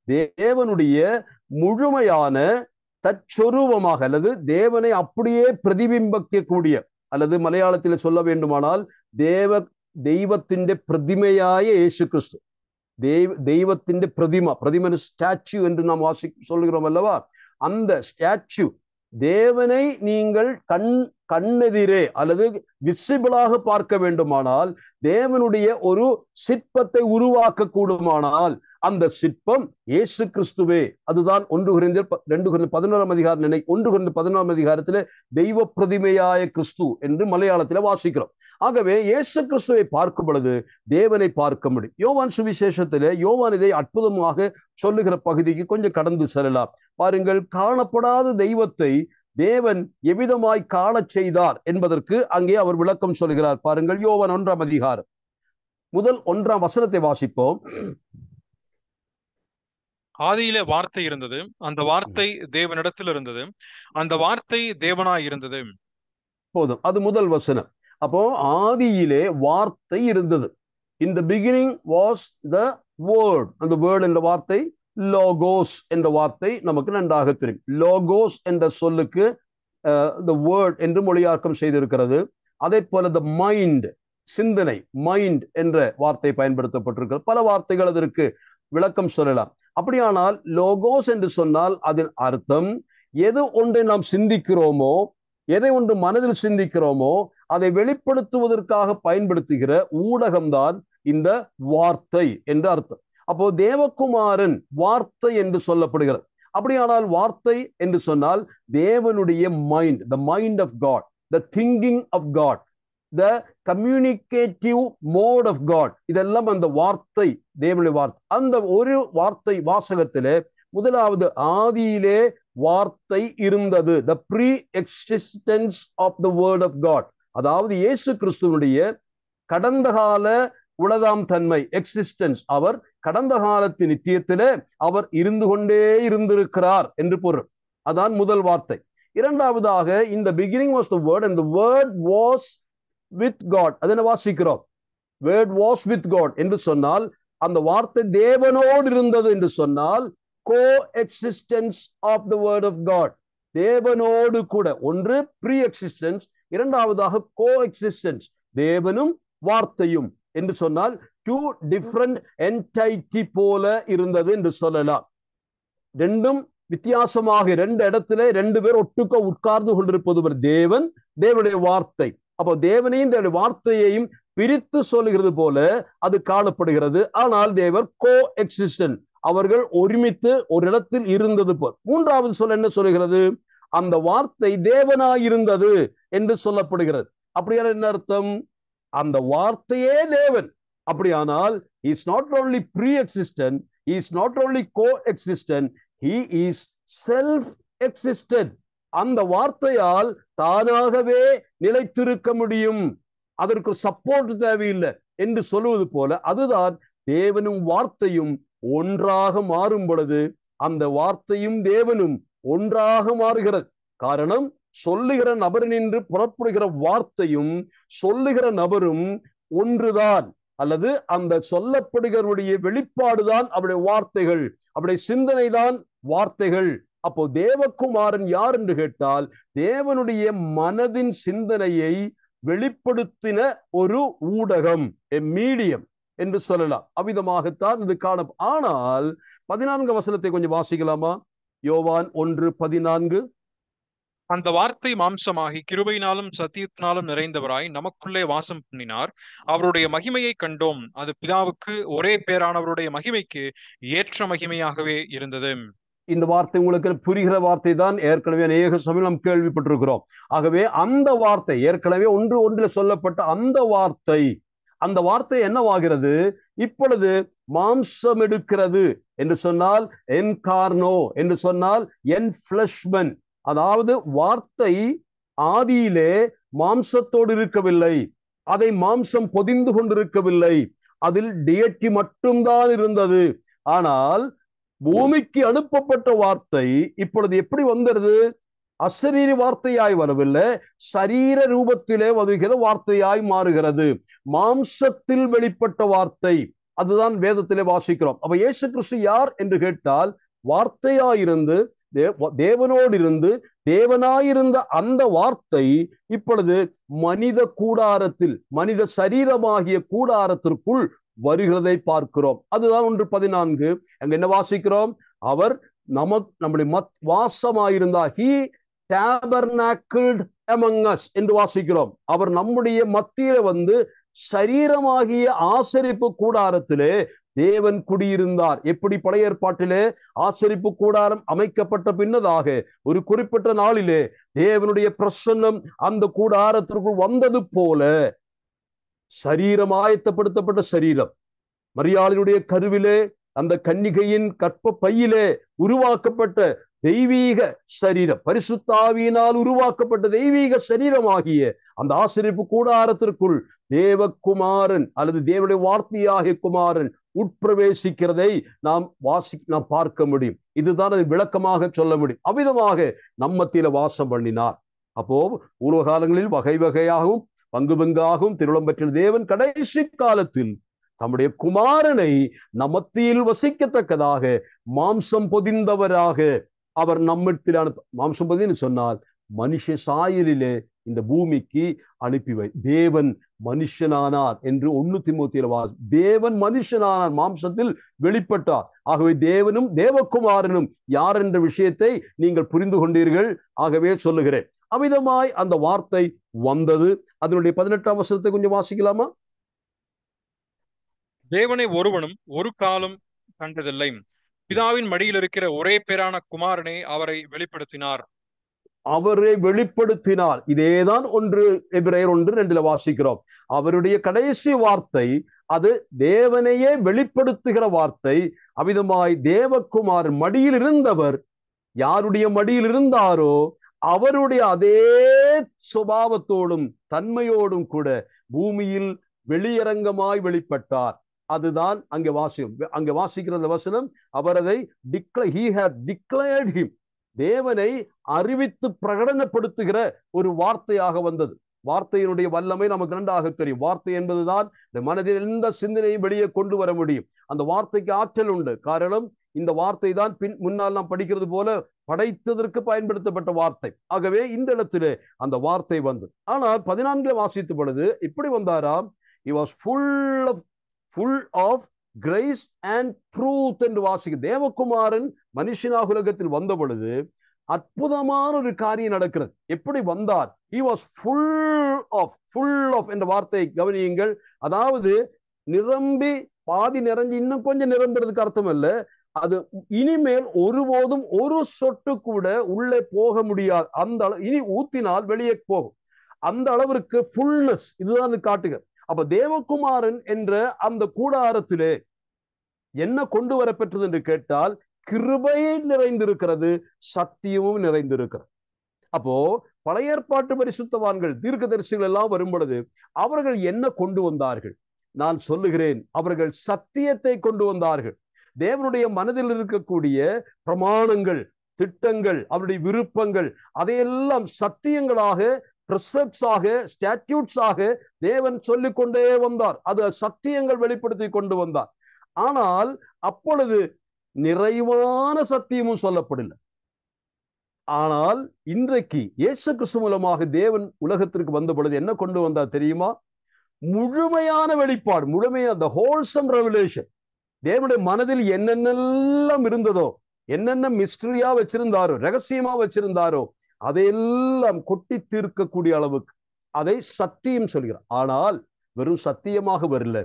தேவனுடைய முழுமையான தற்சொரூபமாக அல்லது தேவனை அப்படியே பிரதிபிம்பிக்கக்கூடிய, அல்லது மலையாளத்தில் சொல்ல வேண்டுமானால் தெய்வத்திൻ്റെ പ്രതിമയായ യേശു ക്രിസ്തു, தெய்வத்திൻ്റെ പ്രതിമ ஸ்டாச்சு என்று நாம் சொல்லுகிறோம் அல்லவா? அந்த ஸ்டாச்சு தேவனை நீங்கள் கண்ணெதிரே அல்லது விசிபிளாக பார்க்க வேண்டுமானால், தேவனுடைய ஒரு சிற்பத்தை உருவாக்க கூடுமானால் அந்த சிற்பம் இயேசு கிறிஸ்துவே. அதுதான் 1 கொரிந்தியர் 11ஆம் அதிகாரம் 1 கொரிந்தியர் 11ஆம் அதிகாரத்திலே தெய்வ பிரதிமையாய கிறிஸ்து என்று மலையாளத்திலே வாசிக்கிறோம். ஆகவே இயேசு கிறிஸ்துவை பார்க்கும் பொழுது தேவனை பார்க்க முடியும். யோவான் சுவிசேஷத்திலே யோவான் இதை அற்புதமாக சொல்லுகிற பகுதிக்கு கொஞ்சம் கடந்து செல்லலாம். பாருங்கள், காணப்படாத தெய்வத்தை தேவன் எவ்விதமாய் காணச் செய்தார் என்பதற்கு அங்கே அவர் விளக்கம் சொல்கிறார். பாருங்கள், யோவான் 1ஆம் அதிகாரம் முதல் 1ஆம் வசனத்தை வாசிப்போம். ஆதியிலே வார்த்தை இருந்தது, அந்த வார்த்தை தேவனிடத்தில் இருந்தது, அந்த வார்த்தை தேவனாய் இருந்தது. போதும், அது முதல் வசனம். அப்போ ஆதியிலே வார்த்தை இருந்தது. In the beginning was the word. அந்த வேர்ட் என்ற வார்த்தை லோகோஸ் என்ற வார்த்தை நமக்கு நன்றாக தெரியும். லோகோஸ் என்ற சொல்லுக்கு the word என்று மொழியாக்கம் செய்திருக்கிறது. அதே போல the mind, சிந்தனை, மைண்ட் என்ற வார்த்தை பயன்படுத்தப்பட்டிருக்கிறது. பல வார்த்தைகள் அதற்கு விளக்கம் சொல்லலாம். அப்படியானால் லோகோஸ் என்று சொன்னால் அதன் அர்த்தம் எது ஒன்றை நாம் சிந்திக்கிறோமோ, எதை ஒன்று மனதில் சிந்திக்கிறோமோ அதை வெளிப்படுத்துவதற்காக பயன்படுத்துகிற ஊடகம்தான் இந்த வார்த்தை என்று அர்த்தம். அப்போ தேவகுமாரன் வார்த்தை என்று சொல்லப்படுகிறது. அப்படியானால் வார்த்தை என்று சொன்னால் தேவனுடைய mind, the mind of God, the thinking of God, the communicative mode of God, இதெல்லாம் அந்த வார்த்தை, தேவனுடைய வார்த்தை. அந்த ஒரு வார்த்தை வாசகத்திலே முதலாவது ஆதியிலே வார்த்தை இருந்தது, the pre existence of the word of God. அதாவது இயேசு கிறிஸ்துவனுடைய கடந்த கால உளதாம் தன்மை, எக்ஸிஸ்டன்ஸ். அவர் கடந்த காலத்தின் நித்தியத்திலே அவர் இருந்து கொண்டே இருந்திருக்கிறார் என்று பொருள். அதான் முதல் வார்த்தை. இரண்டாவதாக, இந்த beginning was the word and the word was with God. அதனை வாசிக்கிறோம், வேர்ட் வாஸ் வித் காட் என்று சொன்னால் அந்த வார்த்தை தேவனோடு இருந்தது என்று சொன்னால் coexistence of the word of God, தேவனோடு கூட. ஒன்று ப்ரீ எக்ஸிஸ்டன்ஸ், இரண்டாவதாக கோ எக்ஸிஸ்டன்ஸ், தேவனும் வார்த்தையும் என்று சொன்னால் டூ டிஃபரண்ட் என்டைட்டி போல இருந்தது என்று சொல்லலாம். ரெண்டும் வித்தியாசமாக ரெண்டு இடத்துல ரெண்டு பேர் ஒட்டுக்க உட்கார்ந்து கொண்டிருப்பது தேவன், தேவனுடைய வார்த்தை. அப்போ தேவனையும் தேவனுடைய வார்த்தையையும் பிரித்து சொல்லுகிறது போல அது காணப்படுகிறது. ஆனால் தேவர் கோ எக்ஸிஸ்டன்ட், அவர்கள் ஒருமித்து ஒரு இடத்தில் இருந்தது போல். மூன்றாவது சொல் என்ன சொல்லுகிறது? அந்த வார்த்தை தேவனாயிருந்தது என்று சொல்லப்படுகிறது. அப்படியான என்ன அர்த்தம்? அந்த வார்த்தையே தேவன். அப்படியானால் he is not only pre-existent, he is not only co-existent, he is self-existent. அந்த வார்த்தையால் தானாகவே நிலைத்திருக்க முடியும், அதற்கு சப்போர்ட் தேவையில்லை என்று சொல்லுவது போல, அதுதான் தேவனும் வார்த்தையும் ஒன்றாக மாறும் பொழுது அந்த வார்த்தையும் தேவனும் ஒன்றாக மாறுகிறது. காரணம், சொல்லுகிற நபரினின்று புறப்படுகிற வார்த்தையும் சொல்லுகிற நபரும் ஒன்றுதான், அல்லது அந்த சொல்லப்படுகிறவருடைய வெளிப்பாடுதான் அவருடைய வார்த்தைகள், அவருடைய சிந்தனை தான் வார்த்தைகள். அப்போ தேவகுமாரன் யார் என்று கேட்டால் தேவனுடைய மனதின் சிந்தனையை வெளிப்படுத்தின ஒரு ஊடகம், எ மீடியம் என்று சொல்லலாம். அவ்விதமாகத்தான் இது காண. ஆனால் 14 வசனத்தை கொஞ்சம் வாசிக்கலாமா? யோவான் 1:14. அந்த வார்த்தை மாம்சமாகி கிருபையினாலும் சத்தியத்தினாலும் நிறைந்தவராய் நமக்குள்ளே வாசம் பண்ணினார். அவருடைய மகிமையை கண்டோம், அது பிதாவுக்கு ஒரே பேரானவருடைய மகிமைக்கு ஏற்ற மகிமையாகவே இருந்தது. இந்த வார்த்தை உங்களுக்கு புரிகிற வார்த்தை தான். ஏற்கனவே அநேக சமயம் நாம் கேள்விப்பட்டிருக்கிறோம். ஆகவே அந்த வார்த்தை ஏற்கனவே ஒன்றில் சொல்லப்பட்ட அந்த வார்த்தை என்னவாகிறது? இப்பொழுது மாம்சம் எடுக்கிறது என்று சொன்னால் என்கார்னோ என்று சொன்னால் என்ஃப்ளஷ்மென். அதாவது வார்த்தை ஆதியிலே மாம்சத்தோடு இருக்கவில்லை, அதை மாம்சம் பொதிந்து கொண்டிருக்கவில்லை, அதில் டியட்டி மட்டும்தான் இருந்தது. ஆனால் பூமிக்கு அனுப்பப்பட்ட வார்த்தை இப்பொழுது எப்படி வந்தது? அசரீர வார்த்தையாய் வரவில்லை, சரீர ரூபத்திலே வருகிற வார்த்தையாய் மாறுகிறது. மாம்சத்தில் வெளிப்பட்ட வார்த்தை, அதுதான் வேதத்திலே வாசிக்கிறோம். அப்ப இயேசு கிறிஸ்து யார் என்று கேட்டால் வார்த்தையாயிருந்து தேவனோடு இருந்து தேவனாயிருந்த அந்த வார்த்தை இப்பொழுது மனித கூடாரத்தில், மனித சரீரமாகிய கூடாரத்திற்குள் வருகிறதை பார்க்கிறோம். அதுதான் 1:14. அங்க என்ன வாசிக்கிறோம்? அவர் நம்முடைய வாசமாயிருந்தார். He tabernacled among us என்று வாசிக்கிறோம். அவர் நம்முடைய மத்தியில வந்து சரீரமாகிய ஆசரிப்பு கூடாரத்திலே தேவன் குடியிருந்தார். எப்படி பழைய ஏற்பாட்டிலே ஆசரிப்பு கூடாரம் அமைக்கப்பட்ட பின்னதாக ஒரு குறிப்பிட்ட நாளிலே தேவனுடைய பிரசன்னம் அந்த கூடாரத்திற்குள் வந்தது போல சரீரம் ஆயத்தப்படுத்தப்பட்ட சரீரம் மரியாளினுடைய கருவிலே அந்த கன்னிகையின் கற்ப பையிலே உருவாக்கப்பட்ட தெய்வீக சரீரம், பரிசுத்த ஆவியினால் உருவாக்கப்பட்ட தெய்வீக சரீரமாகிய அந்த ஆசரிப்பு கூடாரத்திற்குள் தேவகுமாரன் அல்லது தேவனுடைய வார்த்தையாகிய குமாரன் உட்பிரவேசிக்கிறதை நாம் பார்க்க முடியும். இதுதான் அதை விளக்கமாக சொல்ல முடியும். அவ்விதமாக நம்மத்தில வாசம் பண்ணினார். அப்போ பூர்வ காலங்களில் வகை வகையாகவும் பங்கு பங்காகவும் திருவுளம் பெற்ற தேவன் கடைசி காலத்தில் தம்முடைய குமாரனை நம்மத்தியில் வசிக்கத்தக்கதாக மாம்சம் பொதிந்தவராக அவர் நம்மிடத்தில் மாம்சம் பொதின்னு சொன்னால் மனுஷ சாயலிலே இந்த பூமிக்கு அனுப்பி தேவன் மனுஷனானார் என்று 1 தீமோத்தேயுல தேவன் மனுஷனானார், மாம்சத்தில் வெளிப்பட்டார். ஆகவே தேவனும் தேவகுமாரனும் யார் என்ற விஷயத்தை நீங்கள் புரிந்து கொண்டீர்கள். ஆகவே சொல்லுகிறேன், அமிதமாய் அந்த வார்த்தை வந்தது. அதனுடைய 18ஆம் வசனத்தை கொஞ்சம் வாசிக்கலாமா? தேவனை ஒருவனும் ஒரு காலம் கண்டதில்லை, பிதாவின் மடியில் இருக்கிற ஒரே பேரான குமாரனே அவரை வெளிப்படுத்தினார். அவரை வெளிப்படுத்தினார். இதேதான் எபிரேயர் 1:2 வாசிக்கிறோம். அவருடைய கடைசி வார்த்தை அது தேவனையே வெளிப்படுத்துகிற வார்த்தை. அவ்விதமாய் தேவகுமார் மடியில் இருந்தவர் யாருடைய மடியில் இருந்தாரோ அவருடைய அதே சுபாவத்தோடும் தன்மையோடும் கூட பூமியில் வெளியரங்கமாய் வெளிப்பட்டார். அதுதான் அங்கே வாசிக்கிற அந்த வசனம். அவர் அதை he had declared him, தேவனை அறிவித்து பிரகடனப்படுத்துகிற ஒரு வார்த்தையாக வந்தது. வார்த்தையினுடைய வல்லமை நமக்கு நன்றாக தெரியும். வார்த்தை என்பதுதான் மனதில் எந்த சிந்தனையும் வெளியே கொண்டு வர முடியும். அந்த வார்த்தைக்கு ஆற்றல் உண்டு. காரணம், இந்த வார்த்தை தான் முன்னால் நாம் படிக்கிறது போல படைத்ததற்கு பயன்படுத்தப்பட்ட வார்த்தை. ஆகவே இந்த இடத்திலே அந்த வார்த்தை வந்து, ஆனால் 14 வாசித்த பொழுது இப்படி வந்தாராம், he was full of grace and truth என்று வாசிக்க. தேவகுமாரன் மனுஷனாக உலகத்தில் வந்த பொழுது அற்புதமான ஒரு காரியம் நடக்கிறது. எப்படி வந்தார்? he was full of என்ற வார்த்தையை கவனியுங்கள். அதாவது நிரம்பி பாதி நிறைஞ்சு இன்னும் கொஞ்சம் நிரம்புறதுக்கு அர்த்தம் அல்ல. அது இனிமேல் ஒருபோதும் ஒரு சொட்டு கூட உள்ளே போக முடியாது. அந்த இனி ஊத்தினால் வெளியே போகும். அந்த அளவிற்கு ஃபுல்னஸ் இதுதான் காட்டுக. அப்ப தேவகுமாரன் என்ற அந்த கூடாரத்திலே என்ன கொண்டு வரப்பெற்றது என்று கேட்டால், கிருபை நிறைந்திருக்கிறது, சத்தியமும் நிறைந்திருக்கிறது. அப்போ பழைய ஏற்பாட்டு பரிசுத்தவான்கள் தீர்க்கதரிசிகள் எல்லாம் வரும் பொழுது அவர்கள் என்ன கொண்டு வந்தார்கள்? நான் சொல்லுகிறேன், அவர்கள் சத்தியத்தை கொண்டு வந்தார்கள். தேவனுடைய மனதில் இருக்கக்கூடிய பிரமாணங்கள், திட்டங்கள், அவருடைய விருப்பங்கள், அதையெல்லாம் சத்தியங்களாக, பிரிசெப்ட்ஸாக, ஸ்டாட்யூட்ஸாக தேவன் சொல்லிக் கொண்டே வந்தார். அது சத்தியங்கள் வெளிப்படுத்தி கொண்டு வந்தார். ஆனால் அப்பொழுது நிறைவான சத்தியமும் சொல்லப்படவில்லை. ஆனால் இன்றைக்கு இயேசு கிறிஸ்து மூலமாக தேவன் உலகத்திற்கு வந்த பொழுது என்ன கொண்டு வந்தார் தெரியுமா? முழுமையான வெளிப்பாடு, முழுமையான the wholesome revelation. தேவனுடைய மனதில் என்னென்னலாம் இருந்ததோ, என்னென்ன மிஸ்டரியா வச்சிருந்தாரோ, ரகசியமா வச்சிருந்தாரோ, அதையெல்லாம் கொட்டி தீர்க்கக்கூடிய அளவுக்கு அதை சத்தியம் சொல்கிறார். ஆனால் வெறும் சத்தியமாக வரல,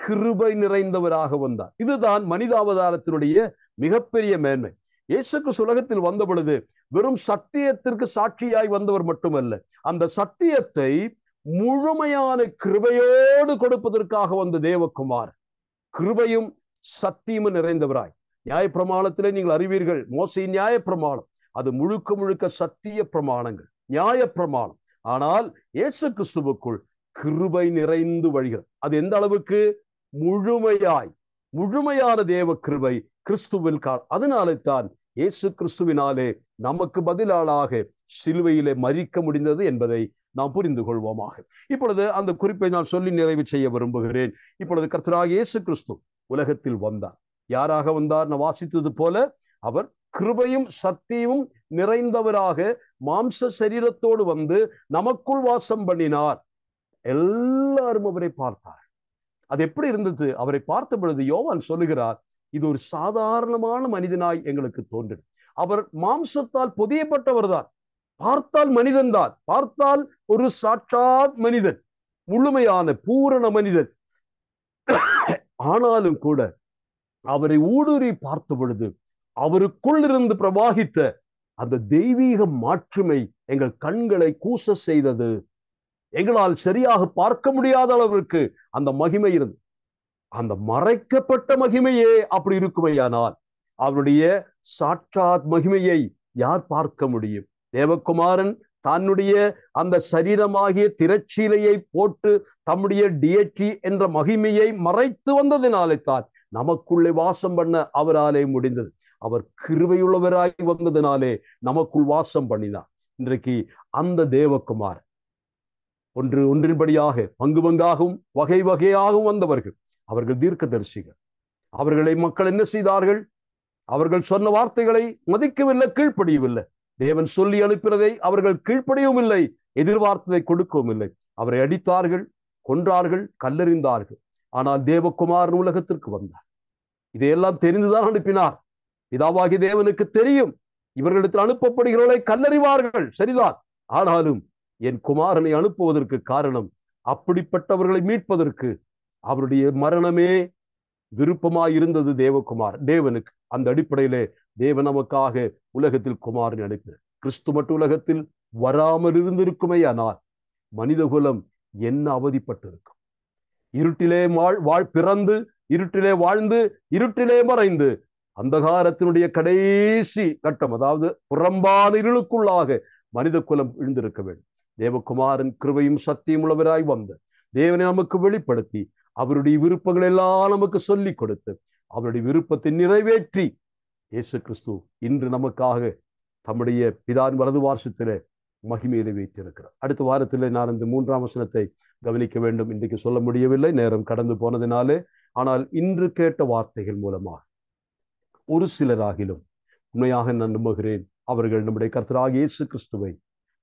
கிருபை நிறைந்தவராக வந்தார். இதுதான் மனிதாவதாரத்தினுடைய மிகப்பெரிய மேன்மை. இயேசு கிறிஸ்து உலகத்தில் வந்த பொழுது வெறும் சத்தியத்திற்கு சாட்சியாய் வந்தவர் மட்டுமல்ல, அந்த சத்தியத்தை முழுமையான கிருபையோடு கொடுப்பதற்காக வந்த தேவகுமார். கிருபையும் சத்தியமும் நிறைந்தவராய். நியாயப்பிரமாணத்திலே நீங்கள் அறிவீர்கள், மோசேயின் நியாயப்பிரமாணம் அது முழுக்க முழுக்க சத்திய பிரமாணங்கள், நியாயப்பிரமாணம். ஆனால் இயேசு கிறிஸ்துவுக்குள் கிருபை நிறைந்து வழிகிறது. அது எந்த அளவுக்கு? முழுமையான தேவ கிருபை கிறிஸ்துவில். அதனாலே தான் இயேசு கிறிஸ்துவினாலே நமக்கு பதிலாளாக சிலுவையிலே மரிக்க முடிந்தது என்பதை நாம் புரிந்து கொள்வோமாக. இப்பொழுது அந்த குறிப்பை நான் சொல்லி நிறைவு செய்ய விரும்புகிறேன். இப்பொழுது கர்த்தராகிய இயேசு கிறிஸ்து உலகத்தில் வந்தார். யாராக வந்தார்? நான் வாசித்தது போல அவர் கிருபையும் சத்தியமும் நிறைந்தவராக மாம்ச சரீரத்தோடு வந்து நமக்குள் வாசம் பண்ணினார். எல்லாரும் அவரை பார்த்தார். அது எப்படி இருந்தது? அவரை பார்த்த பொழுது யோவான் சொல்லுகிறார், இது ஒரு சாதாரணமான மனிதனாய் எங்களுக்கு தோன்றின. அவர் மாம்சத்தால் பொதியப்பட்டவர் தான், பார்த்தால் மனிதன் தான், பார்த்தால் ஒரு சாட்சாத் மனிதன், முழுமையான பூரண மனிதன். ஆனாலும் கூட அவரை ஊடுருவி பார்த்த பொழுது அவருக்குள் இருந்து பிரவாகித்த அந்த தெய்வீக மாற்றுமை எங்கள் கண்களை கூச செய்தது. எங்களால் சரியாக பார்க்க முடியாத அளவிற்கு அந்த மகிமை இருந்தது. அந்த மறைக்கப்பட்ட மகிமையே அப்படி இருக்குமையானால் அவருடைய சாட்சாத் மகிமையை யார் பார்க்க முடியும்? தேவகுமாரன் தன்னுடைய அந்த சரீரமாகிய திரைச்சீலையை போட்டு தம்முடைய டியட்டி என்ற மகிமையை மறைத்து வந்ததினாலே தான் நமக்குள்ளே வாசம் பண்ண அவராலே முடிந்தது. அவர் கிருபையுள்ளவராய் வந்ததினாலே நமக்குள் வாசம் பண்ணினார். இன்றைக்கு அந்த தேவகுமார் ஒன்றின்படியாக பங்காகவும் வகை வகையாகவும் வந்தவர்கள், அவர்கள் தீர்க்கதரிசிகள். அவர்களை மக்கள் என்ன செய்தார்கள்? அவர்கள் சொன்ன வார்த்தைகளை மதிக்கவில்லை, கீழ்ப்படியவில்லை. தேவன் சொல்லி அனுப்பினதை அவர்கள் கீழ்ப்படியவும் இல்லை, எதிர்பார்த்ததை கொடுக்கவும் இல்லை. அவரை அடித்தார்கள், கொன்றார்கள், கல்லெறிந்தார்கள். ஆனால் தேவகுமாரன் உலகத்திற்கு வந்தார். இதையெல்லாம் தெரிந்துதான் அனுப்பினார். பிதாவாகிய தேவனுக்கு தெரியும், இவர்களிடத்தில் அனுப்பப்படுகிறவர்களை கல்லறிவார்கள், சரிதான். ஆனாலும் என் குமாரனை அனுப்புவதற்கு காரணம், அப்படிப்பட்டவர்களை மீட்பதற்கு அவருடைய மரணமே விருப்பமாயிருந்தது தேவனுக்கு. அந்த அடிப்படையிலே தேவன் நமக்காக உலகத்தில் குமாரனை அனுப்பினார். கிறிஸ்து மட்டும் உலகத்தில் வராமல் இருந்திருக்குமே ஆனால் மனிதகுலம் என்ன அவதிப்பட்டிருக்கும். இருட்டிலே பிறந்து, இருட்டிலே வாழ்ந்து, இருட்டிலே மறைந்து, அந்தகாரத்தினுடைய கடைசி கட்டம், அதாவது புறம்பான இருளுக்குள்ளாக மனித குலம் விழுந்திருக்க வேண்டும். தேவகுமாரன் கிருபையும் சத்தியம் உள்ளவராய் வந்த தேவனை நமக்கு வெளிப்படுத்தி, அவருடைய விருப்பங்கள் எல்லாம் நமக்கு சொல்லிக் கொடுத்து, அவருடைய விருப்பத்தை நிறைவேற்றி இயேசு கிறிஸ்து இன்று நமக்காக தம்முடைய பிதாவின் வலது பார்சத்திலே மகிமையிலே வைத்திருக்கிறார். அடுத்த வாரத்திலே நான் இந்த 3ஆம் வசனத்தை கவனிக்க வேண்டும். இன்றைக்கு சொல்ல முடியவில்லை, நேரம் கடந்து போனதினாலே. ஆனால் இன்று கேட்ட வார்த்தைகள் மூலமாக ஒரு சிலராகிலும் உண்மையாக நான் நம்புகிறேன், அவர்கள் நம்முடைய கர்த்தராகிய இயேசு கிறிஸ்துவை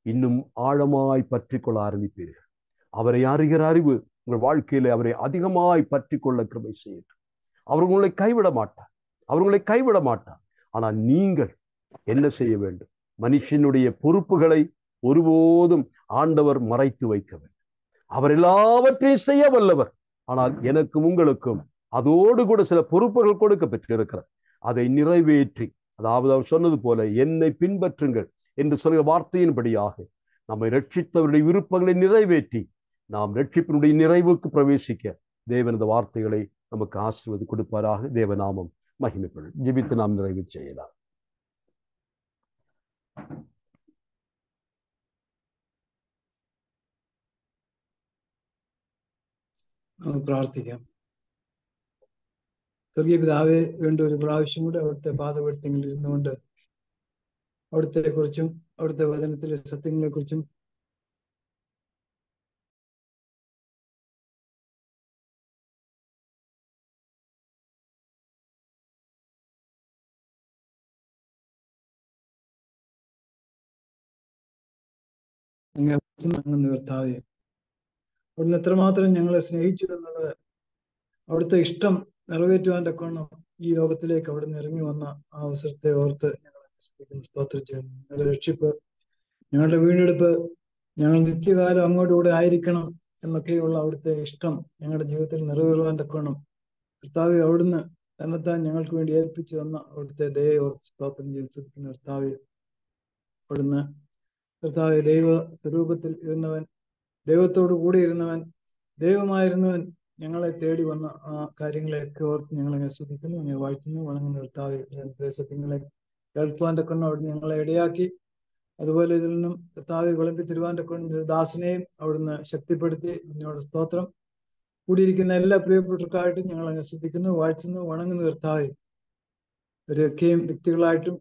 இன்னும் ஆழமாய் பற்றி கொள்ள ஆரம்பிப்பீர்கள். அவரை அறிகிற அறிவு உங்கள் வாழ்க்கையிலே அவரை அதிகமாய் பற்றி கொள்ள கிருபை செய்யட்டும். அவர் உங்களை கைவிட மாட்டார். ஆனால் நீங்கள் என்ன செய்ய வேண்டும்? மனுஷனுடைய பொறுப்புகளை ஒருபோதும் ஆண்டவர் மறைத்து வைக்க வேண்டும். அவர் எல்லாவற்றையும் செய்ய வல்லவர். ஆனால் எனக்கும் உங்களுக்கும் அதோடு கூட சில பொறுப்புகள் கொடுக்க பெற்றிருக்கிறார். அதை நிறைவேற்றி, அதாவது அவர் சொன்னது போல என்னை பின்பற்றுங்கள் என்று சொல்கிற வார்த்தையின்படியாக நம்மை ரட்சித்தவருடைய விருப்பங்களை நிறைவேற்றி நாம் ரட்சிப்பினுடைய நிறைவுக்கு பிரவேசிக்க தேவன் இந்த வார்த்தைகளை நமக்கு ஆசீர்வாதி கொடுப்பாராக. தேவநாமம் மகிமைப்படும். ஜெபித்து நாம் நிறைவு செய்யலாம். പ്രാർത്ഥിക്കാം. സ്വർഗീയ പിതാവേ, വീണ്ടും ഒരു പ്രാവശ്യം കൂടെ അവിടുത്തെ പാദപീഠത്തിൽ ഇരുന്നുകൊണ്ട് അവിടുത്തെ കുറിച്ചും അവിടുത്തെ വചനത്തിലെ സത്യങ്ങളെ കുറിച്ചും കർത്താവേ, അവിടുന്ന് എത്രമാത്രം ഞങ്ങളെ സ്നേഹിച്ചു എന്നുള്ളത്, അവിടുത്തെ ഇഷ്ടം നിറവേറ്റുവാൻ തക്കവണ്ണം ഈ ലോകത്തിലേക്ക് അവിടുന്ന് ഇറങ്ങി വന്ന ആ അവസരത്തെ ഓർത്ത് ഞങ്ങൾ സ്തോത്രം ചെയ്യുന്നു. ഞങ്ങളുടെ രക്ഷിപ്പ്, ഞങ്ങളുടെ വീണ്ടെടുപ്പ്, ഞങ്ങൾ നിത്യകാലം അങ്ങോട്ടുകൂടെ ആയിരിക്കണം എന്നൊക്കെയുള്ള അവിടുത്തെ ഇഷ്ടം ഞങ്ങളുടെ ജീവിതത്തിൽ നിറവേറുവാൻ തക്കവണ്ണം കർത്താവെ, അവിടുന്ന് തന്നെത്താൻ ഞങ്ങൾക്ക് വേണ്ടി ഏൽപ്പിച്ചു തന്ന അവിടുത്തെ ദയയെ ഓർത്ത് സ്തോത്രം ചെയ്യുന്ന കർത്താവെ, അവിടുന്ന് കർത്താവെ, ദൈവ സ്വരൂപത്തിൽ ഇരുന്നവൻ, ദൈവത്തോടു കൂടി ഇരുന്നവൻ, ദൈവമായിരുന്നവൻ ഞങ്ങളെ തേടി വന്ന ആ കാര്യങ്ങളെയൊക്കെ ഓർത്ത് ഞങ്ങളെ ആസ്വദിക്കുന്നു, ഞങ്ങൾ വാഴ്ത്തുന്നു, വണങ്ങുന്ന കർത്താവെ. സത്യങ്ങളെ കേൾക്കുവാൻ തക്കണം അവിടുന്ന് ഞങ്ങളെ ഇടയാക്കി. അതുപോലെ ഇതിൽ നിന്നും കർത്താവെ വിളമ്പി തരുവാൻ തക്കണം ദാസനെയും അവിടുന്ന് ശക്തിപ്പെടുത്തി. എന്നോട് സ്തോത്രം. കൂടിയിരിക്കുന്ന എല്ലാ പ്രിയപ്പെട്ടവർക്കായിട്ടും ഞങ്ങളെ ആസ്വദിക്കുന്നു, വാഴ്ത്തുന്നു, വണങ്ങുന്ന കർത്താവെ. ഇവരൊക്കെയും വ്യക്തികളായിട്ടും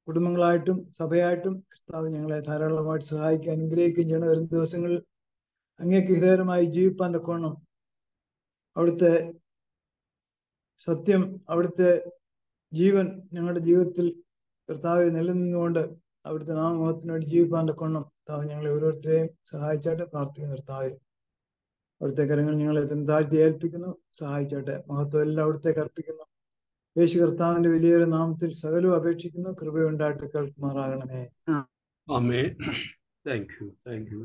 കുടുംബങ്ങളായിട്ടും സഭയായിട്ടും കർത്താവ് ഞങ്ങളെ ധാരാളമായിട്ട് സഹായിക്കാൻ അനുഗ്രഹിക്കുകയും ചെയ്യണം. വരും ദിവസങ്ങളിൽ അങ്ങേക്ക് ഹിതകരമായി ജീവിപ്പാൻ തക്കവണ്ണം അവിടുത്തെ സത്യം, അവിടുത്തെ ജീവൻ ഞങ്ങളുടെ ജീവിതത്തിൽ കർത്താവ് നിലനിന്നുകൊണ്ട് അവിടുത്തെ നാമമുഖത്തിന് വേണ്ടി ജീവിപ്പാൻ തക്കവണ്ണം കർത്താവ് ഞങ്ങളെ ഓരോരുത്തരെയും സഹായിച്ചാട്ടെ പ്രാർത്ഥിക്കുന്നു. കർത്താവ് അവിടുത്തെ കരങ്ങൾ ഞങ്ങളെ താഴ്ത്തി ഏൽപ്പിക്കുന്നു, സഹായിച്ചാട്ടെ. മഹത്വം എല്ലാം അവിടുത്തേക്ക് അർപ്പിക്കുന്നു. യേശു കർത്താവിന്റെ വലിയൊരു നാമത്തിൽ സകലവും അപേക്ഷിക്കുന്നു. കൃപയുണ്ടായിട്ട് കേൾക്കുമാറാകണമേ. ആമേൻ. Thank U.